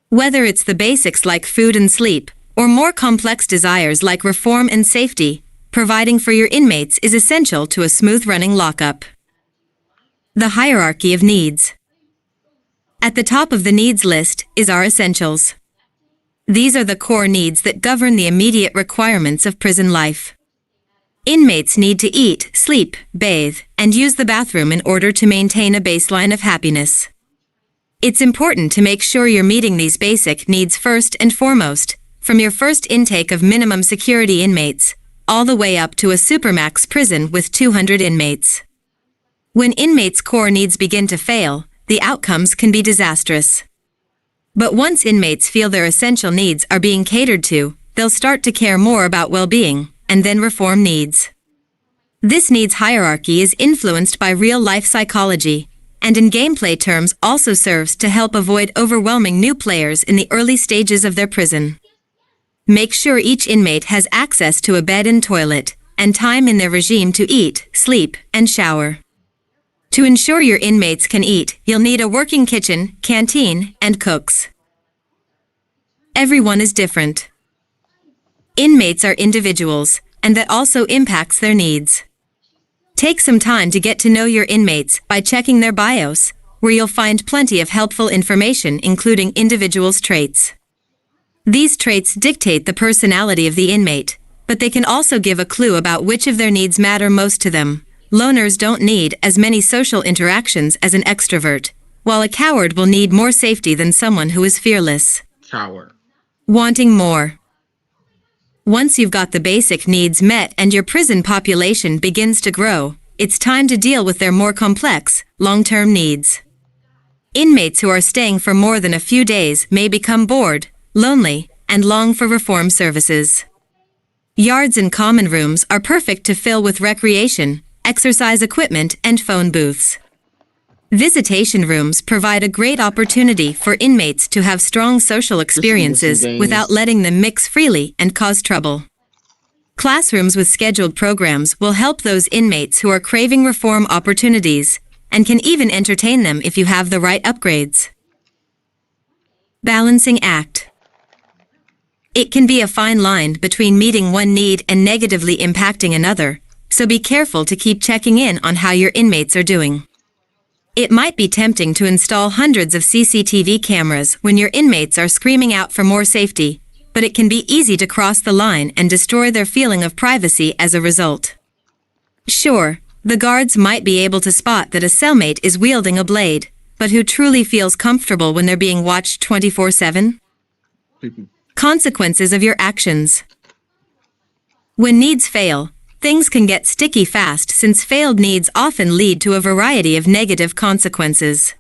Whether it's the basics like food and sleep, or more complex desires like reform and safety, providing for your inmates is essential to a smooth-running lockup. The hierarchy of needs. At the top of the needs list is our essentials. These are the core needs that govern the immediate requirements of prison life. Inmates need to eat, sleep, bathe, and use the bathroom in order to maintain a baseline of happiness. It's important to make sure you're meeting these basic needs first and foremost, from your first intake of minimum security inmates, all the way up to a supermax prison with 200 inmates. When inmates' core needs begin to fail, the outcomes can be disastrous. But once inmates feel their essential needs are being catered to, they'll start to care more about well-being, and then reform needs. This needs hierarchy is influenced by real-life psychology, and in gameplay terms also serves to help avoid overwhelming new players in the early stages of their prison. Make sure each inmate has access to a bed and toilet, and time in their regime to eat, sleep, and shower. To ensure your inmates can eat, you'll need a working kitchen, canteen, and cooks. Everyone is different. Inmates are individuals, and that also impacts their needs. Take some time to get to know your inmates by checking their bios, where you'll find plenty of helpful information including individuals' traits. These traits dictate the personality of the inmate, but they can also give a clue about which of their needs matter most to them. Loners don't need as many social interactions as an extrovert, while a coward will need more safety than someone who is fearless. Coward. Wanting more. Once you've got the basic needs met and your prison population begins to grow, it's time to deal with their more complex, long-term needs. Inmates who are staying for more than a few days may become bored, lonely, and long for reform services. Yards and common rooms are perfect to fill with recreation, exercise equipment, and phone booths. Visitation rooms provide a great opportunity for inmates to have strong social experiences without letting them mix freely and cause trouble. Classrooms with scheduled programs will help those inmates who are craving reform opportunities, and can even entertain them if you have the right upgrades. Balancing act. It can be a fine line between meeting one need and negatively impacting another, so be careful to keep checking in on how your inmates are doing. It might be tempting to install hundreds of CCTV cameras when your inmates are screaming out for more safety, but it can be easy to cross the line and destroy their feeling of privacy as a result. Sure, the guards might be able to spot that a cellmate is wielding a blade, but who truly feels comfortable when they're being watched 24/7? Consequences of your actions. When needs fail, things can get sticky fast since failed needs often lead to a variety of negative consequences.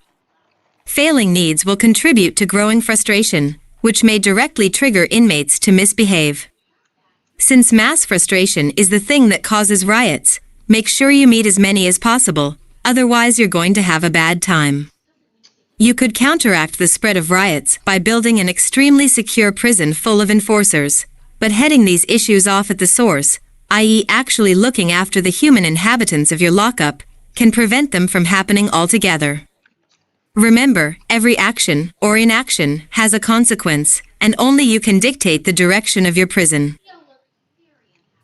Failing needs will contribute to growing frustration, which may directly trigger inmates to misbehave. Since mass frustration is the thing that causes riots, make sure you meet as many as possible, otherwise you're going to have a bad time. You could counteract the spread of riots by building an extremely secure prison full of enforcers, but heading these issues off at the source, i.e. actually looking after the human inhabitants of your lockup, can prevent them from happening altogether. Remember, every action or inaction has a consequence, and only you can dictate the direction of your prison.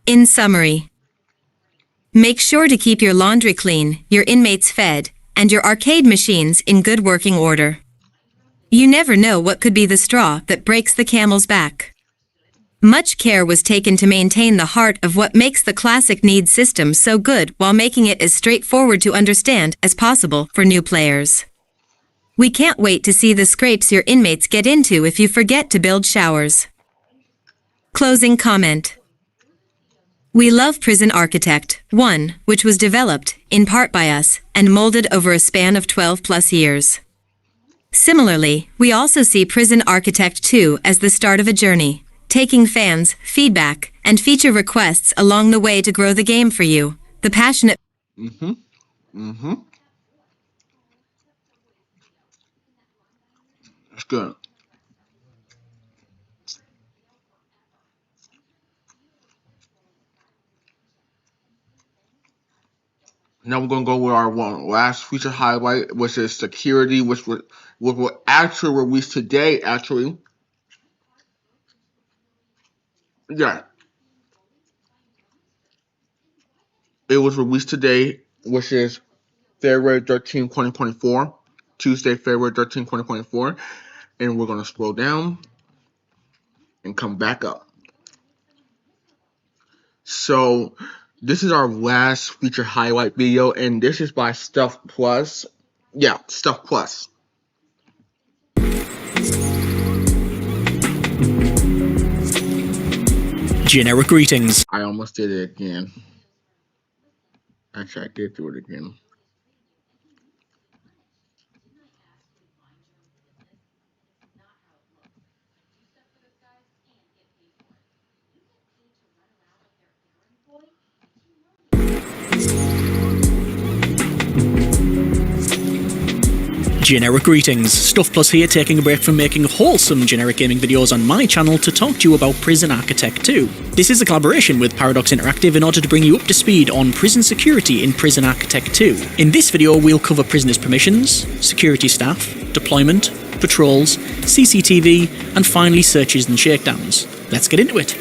In summary, make sure to keep your laundry clean, your inmates fed, and your arcade machines in good working order. You never know what could be the straw that breaks the camel's back. Much care was taken to maintain the heart of what makes the classic needs system so good while making it as straightforward to understand as possible for new players. We can't wait to see the scrapes your inmates get into if you forget to build showers. Closing comment. We love Prison Architect 1, which was developed, in part by us, and molded over a span of 12+ years. Similarly, we also see Prison Architect 2 as the start of a journey, taking fans, feedback, and feature requests along the way to grow the game for you, the passionate... That's good. Now we're going to go with our last feature highlight, which is security, which will actually release today, actually. Yeah. It was released today, which is February 13, 2024. Tuesday, February 13, 2024. And we're going to scroll down and come back up. So this is our last feature highlight video, and this is by Stuff Plus. Yeah, Stuff Plus. Generic greetings. I almost did it again. Actually, I did do it again. Generic greetings. Stuff Plus here, taking a break from making wholesome generic gaming videos on my channel to talk to you about Prison Architect 2. This is a collaboration with Paradox Interactive in order to bring you up to speed on prison security in Prison Architect 2. In this video, we'll cover prisoners' permissions, security staff, deployment, patrols, CCTV, and finally searches and shakedowns. Let's get into it.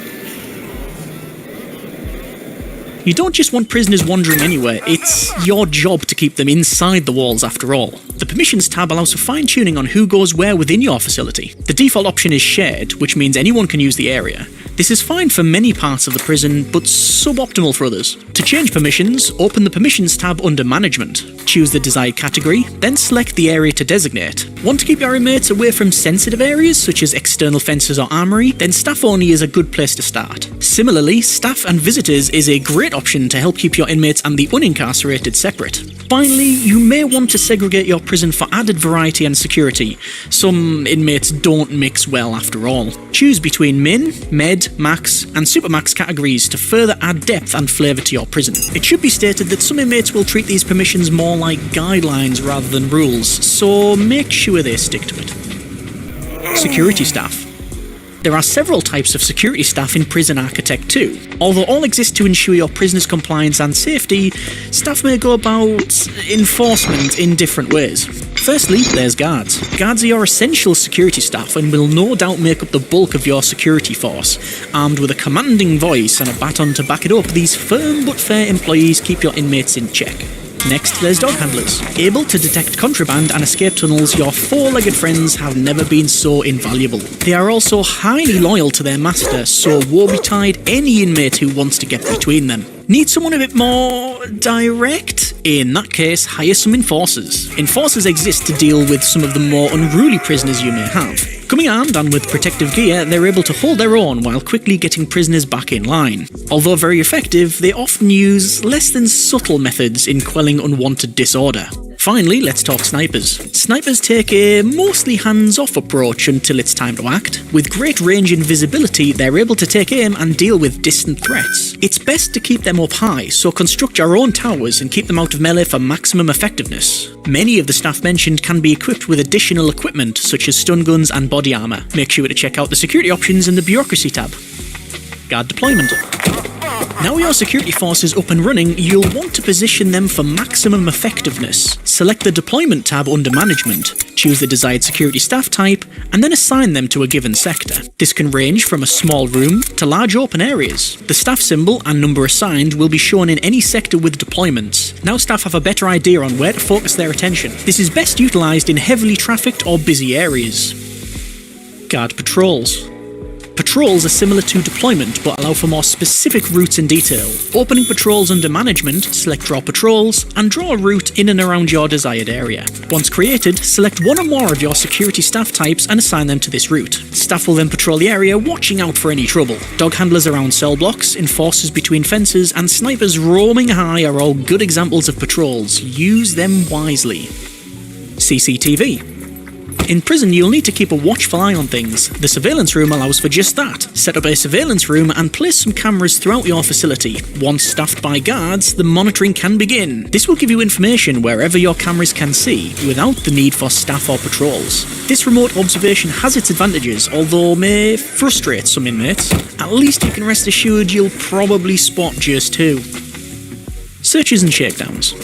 You don't just want prisoners wandering anywhere, it's your job to keep them inside the walls after all. The Permissions tab allows for fine-tuning on who goes where within your facility. The default option is Shared, which means anyone can use the area. This is fine for many parts of the prison, but suboptimal for others. To change permissions, open the Permissions tab under Management. Choose the desired category, then select the area to designate. Want to keep your inmates away from sensitive areas, such as external fences or armory? Then Staff Only is a good place to start. Similarly, Staff and Visitors is a great option to help keep your inmates and the unincarcerated separate. Finally, you may want to segregate your prison for added variety and security. Some inmates don't mix well after all. Choose between Min, Med, Max, and Supermax categories to further add depth and flavour to your prison. It should be stated that some inmates will treat these permissions more like guidelines rather than rules, so make sure they stick to it. Security staff. There are several types of security staff in Prison Architect 2. Although all exist to ensure your prisoners' compliance and safety, staff may go about enforcement in different ways. Firstly, there's guards. Guards are your essential security staff and will no doubt make up the bulk of your security force. Armed with a commanding voice and a baton to back it up, these firm but fair employees keep your inmates in check. Next, there's dog handlers. Able to detect contraband and escape tunnels, your four-legged friends have never been so invaluable. They are also highly loyal to their master, so woe betide any inmate who wants to get between them. Need someone a bit more direct? In that case, hire some enforcers. Enforcers exist to deal with some of the more unruly prisoners you may have. Coming armed and with protective gear, they're able to hold their own while quickly getting prisoners back in line. Although very effective, they often use less than subtle methods in quelling unwanted disorder. Finally, let's talk snipers. Snipers take a mostly hands-off approach until it's time to act. With great range and visibility, they're able to take aim and deal with distant threats. It's best to keep them up high, so construct your own towers and keep them out of melee for maximum effectiveness. Many of the staff mentioned can be equipped with additional equipment, such as stun guns and body armour. Make sure to check out the security options in the bureaucracy tab. Guard deployment. Now your security force is up and running, you'll want to position them for maximum effectiveness. Select the deployment tab under management, choose the desired security staff type, and then assign them to a given sector. This can range from a small room to large open areas. The staff symbol and number assigned will be shown in any sector with deployments. Now staff have a better idea on where to focus their attention. This is best utilised in heavily trafficked or busy areas. Guard patrols. Patrols are similar to deployment, but allow for more specific routes and detail. Opening patrols under management, select Draw Patrols, and draw a route in and around your desired area. Once created, select one or more of your security staff types and assign them to this route. Staff will then patrol the area, watching out for any trouble. Dog handlers around cell blocks, enforcers between fences, and snipers roaming high are all good examples of patrols. Use them wisely. CCTV. In prison, you'll need to keep a watchful eye on things. The surveillance room allows for just that. Set up a surveillance room and place some cameras throughout your facility. Once staffed by guards, the monitoring can begin. This will give you information wherever your cameras can see, without the need for staff or patrols. This remote observation has its advantages, although may frustrate some inmates. At least you can rest assured you'll probably spot just who. Searches and shakedowns.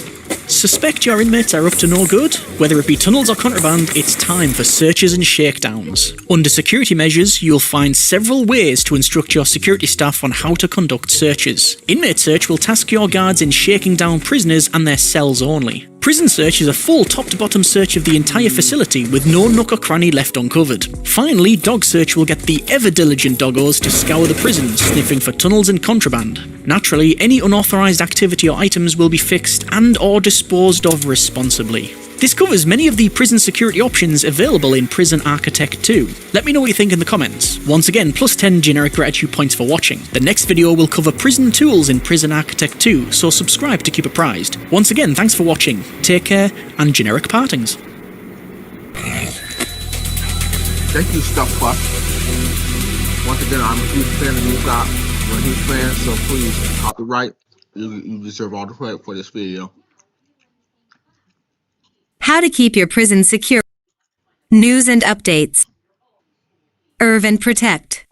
Suspect your inmates are up to no good? Whether it be tunnels or contraband, it's time for searches and shakedowns. Under security measures, you'll find several ways to instruct your security staff on how to conduct searches. Inmate search will task your guards in shaking down prisoners and their cells only. Prison search is a full top-to-bottom search of the entire facility with no nook or cranny left uncovered. Finally, dog search will get the ever-diligent doggos to scour the prison, sniffing for tunnels and contraband. Naturally, any unauthorised activity or items will be fixed and or disposed of responsibly. This covers many of the prison security options available in Prison Architect 2. Let me know what you think in the comments. Once again, plus 10 generic gratitude points for watching. The next video will cover prison tools in Prison Architect 2, so subscribe to keep apprised. Once again, thanks for watching. Take care, and generic partings. Thank you, Stuff Plus. Once again, I'm a huge fan of you guys. I'm a huge fan, so please, copyright. You deserve all the credit for this video. How to keep your prison secure. News and updates. Serve and protect.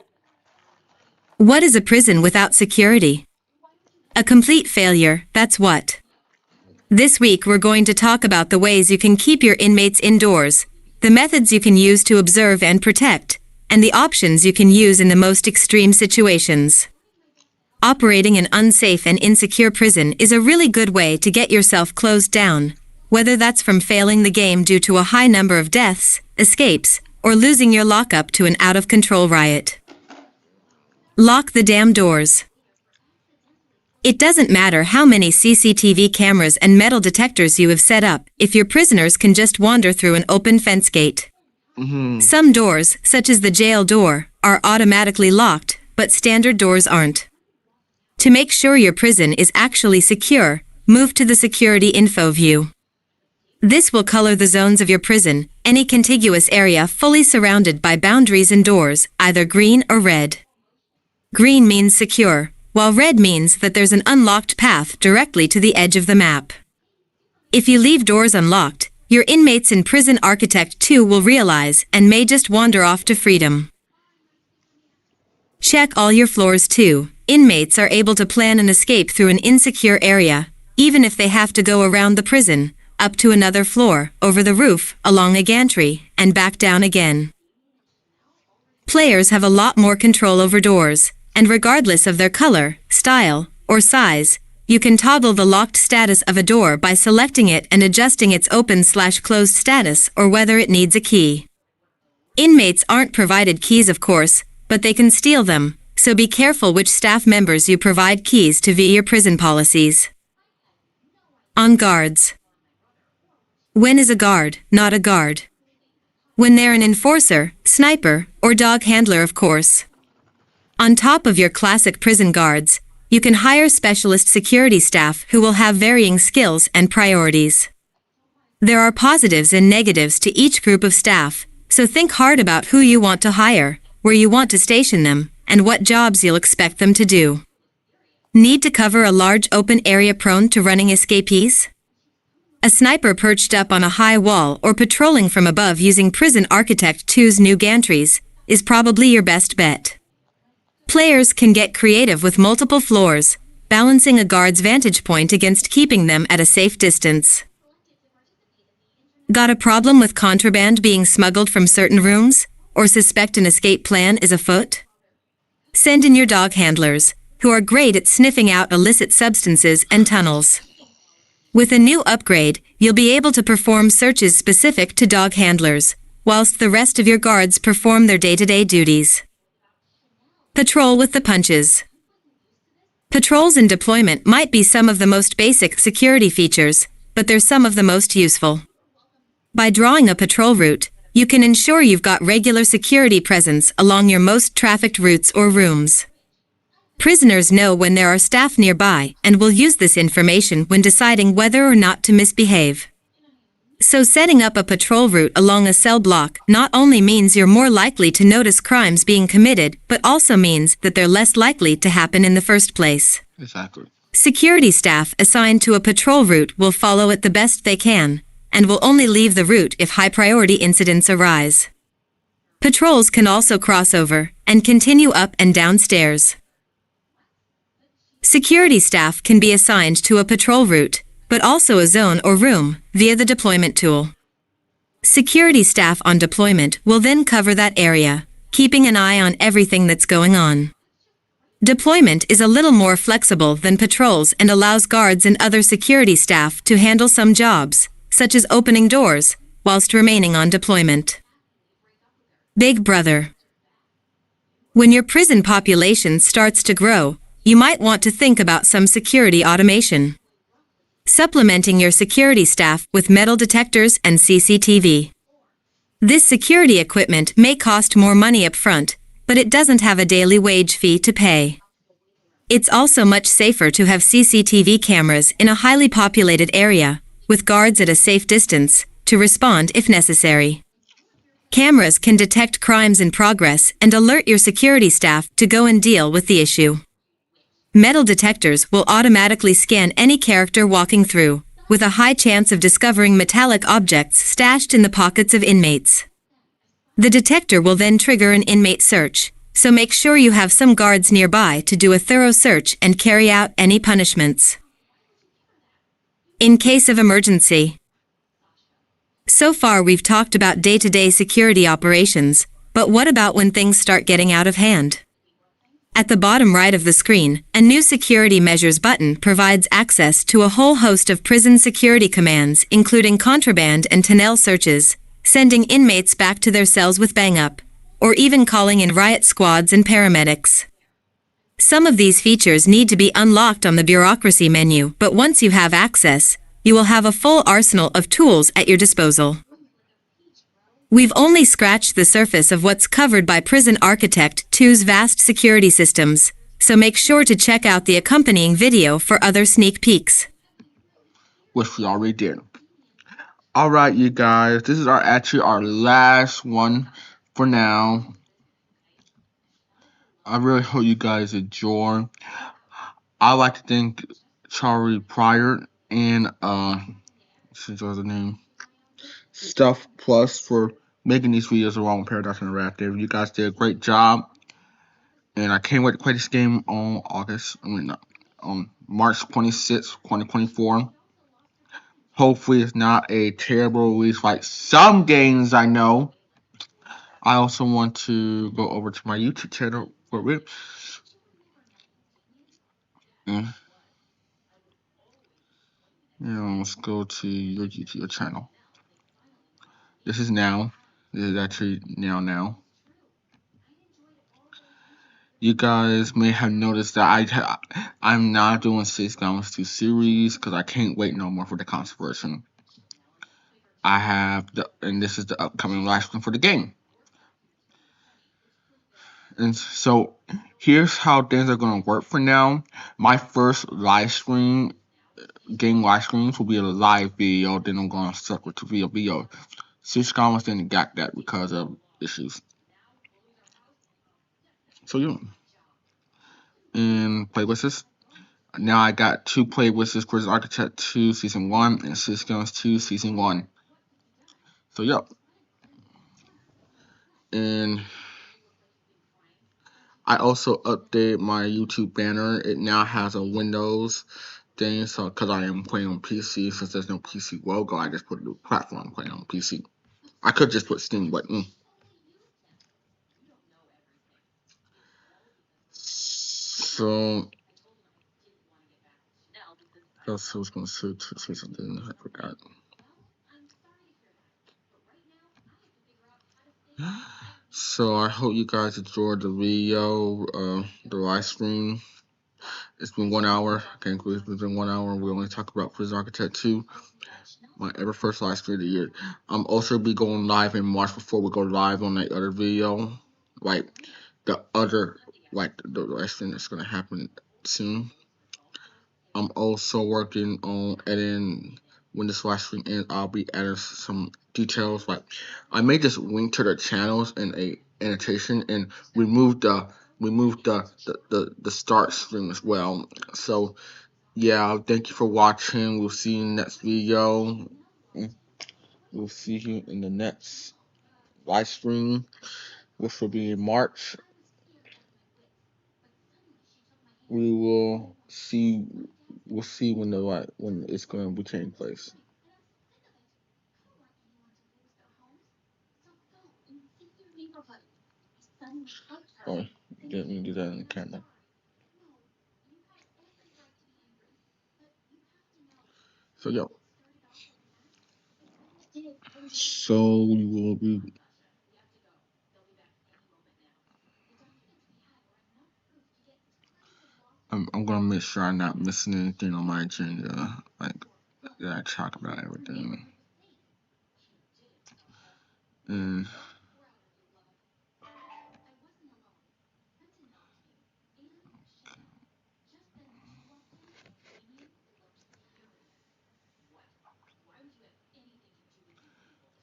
What is a prison without security? A complete failure, that's what. This week we're going to talk about the ways you can keep your inmates indoors, the methods you can use to observe and protect, and the options you can use in the most extreme situations. Operating an unsafe and insecure prison is a really good way to get yourself closed down, whether that's from failing the game due to a high number of deaths, escapes, or losing your lockup to an out-of-control riot. Lock the damn doors. It doesn't matter how many CCTV cameras and metal detectors you have set up if your prisoners can just wander through an open fence gate. Some doors, such as the jail door, are automatically locked, but standard doors aren't. To make sure your prison is actually secure, move to the Security Info view. This will color the zones of your prison, any contiguous area fully surrounded by boundaries and doors, either green or red. Green means secure, while red means that there's an unlocked path directly to the edge of the map. If you leave doors unlocked, your inmates in Prison Architect 2 will realize and may just wander off to freedom. Check all your floors too. Inmates are able to plan an escape through an insecure area, even if they have to go around the prison, up to another floor, over the roof, along a gantry, and back down again. Players have a lot more control over doors, and regardless of their color, style, or size, you can toggle the locked status of a door by selecting it and adjusting its open/closed status or whether it needs a key. Inmates aren't provided keys, of course, but they can steal them, so be careful which staff members you provide keys to via your prison policies. On guards. When is a guard not a guard? When they're an enforcer, sniper, or dog handler, of course. On top of your classic prison guards, you can hire specialist security staff who will have varying skills and priorities. There are positives and negatives to each group of staff, so think hard about who you want to hire, where you want to station them, and what jobs you'll expect them to do. Need to cover a large open area prone to running escapees? A sniper perched up on a high wall or patrolling from above using Prison Architect 2's new gantries is probably your best bet. Players can get creative with multiple floors, balancing a guard's vantage point against keeping them at a safe distance. Got a problem with contraband being smuggled from certain rooms, or suspect an escape plan is afoot? Send in your dog handlers, who are great at sniffing out illicit substances and tunnels. With a new upgrade, you'll be able to perform searches specific to dog handlers, whilst the rest of your guards perform their day-to-day duties. Patrol with the punches. Patrols in deployment might be some of the most basic security features, but they're some of the most useful. By drawing a patrol route, you can ensure you've got regular security presence along your most trafficked routes or rooms. Prisoners know when there are staff nearby and will use this information when deciding whether or not to misbehave. So setting up a patrol route along a cell block not only means you're more likely to notice crimes being committed, but also means that they're less likely to happen in the first place. Exactly. Security staff assigned to a patrol route will follow it the best they can, and will only leave the route if high-priority incidents arise. Patrols can also cross over and continue up and down stairs. Security staff can be assigned to a patrol route, but also a zone or room via the deployment tool. Security staff on deployment will then cover that area, keeping an eye on everything that's going on. Deployment is a little more flexible than patrols and allows guards and other security staff to handle some jobs, such as opening doors, whilst remaining on deployment. Big Brother. When your prison population starts to grow, you might want to think about some security automation. Supplementing your security staff with metal detectors and CCTV. This security equipment may cost more money up front, but it doesn't have a daily wage fee to pay. It's also much safer to have CCTV cameras in a highly populated area, with guards at a safe distance, to respond if necessary. Cameras can detect crimes in progress and alert your security staff to go and deal with the issue. Metal detectors will automatically scan any character walking through, with a high chance of discovering metallic objects stashed in the pockets of inmates. The detector will then trigger an inmate search, so make sure you have some guards nearby to do a thorough search and carry out any punishments. In case of emergency. So far we've talked about day-to-day security operations, but what about when things start getting out of hand? At the bottom right of the screen, a new Security Measures button provides access to a whole host of prison security commands, including contraband and tunnel searches, sending inmates back to their cells with bang-up, or even calling in riot squads and paramedics. Some of these features need to be unlocked on the bureaucracy menu, but once you have access, you will have a full arsenal of tools at your disposal. We've only scratched the surface of what's covered by Prison Architect 2's vast security systems, so make sure to check out the accompanying video for other sneak peeks. Which we already did. Alright, you guys, this is actually our last one for now. I really hope you guys enjoy. I'd like to thank Charlie Pryor and what's the name? Stuff Plus for making these videos along with Paradox Interactive. You guys did a great job, and I can't wait to play this game on March 26th, 2024. Hopefully it's not a terrible release like some games I know. I also want to go over to my YouTube channel for it. Let's go to your YouTube channel. This is now. This is actually now. You guys may have noticed that I'm not doing 6 Guns 2 series because I can't wait no more for the console version. And this is the upcoming live stream for the game. And so here's how things are going to work for now. My first live stream game live streams will be a live video. Then I'm gonna stuck with the video. 6 comments didn't got that because of issues. So yeah. And playlists. Now I got 2 playlists: Prison Architect 2 Season 1 and Systems 2 Season 1. So yeah. And I also updated my YouTube banner. It now has a Windows thing, so because I am playing on PC, since there's no PC logo, I just put the platform playing on PC. I could just put Steam, but So I was going to say something. I forgot. So I hope you guys enjoyed the video, the live stream. It's been 1 hour. I can't believe it's been 1 hour. We only talk about Prison Architect 2, my ever first live stream of the year. I'm also be going live in March before we go live on that other video, like the live stream that's gonna happen soon. I'm also working on editing. When this live stream ends, I'll be adding some details. Like I made this link to the channels in a annotation and removed the start stream as well. So yeah, thank you for watching. We'll see you in the next video. We'll see you in the next live stream, which will be in March. We'll see when it's going to be taking place. Oh, didn't do that in the camera. So yeah. So we will be. I'm gonna make sure I'm not missing anything on my agenda. Like that I talk about everything. And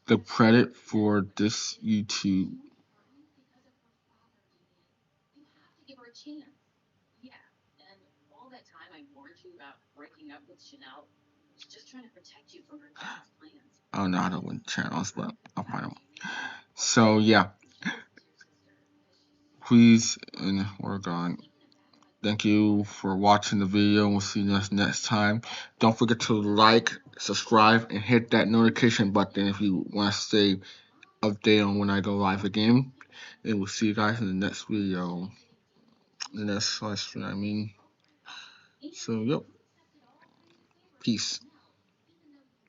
the credit for this YouTube. I don't know how to win channels, but I'll find them. So yeah, please and work on. Thank you for watching the video. We'll see you next time. Don't forget to like, subscribe, and hit that notification button if you want to stay updated on when I go live again. And we'll see you guys in the next video. The next live stream, I mean. So, yep. Peace.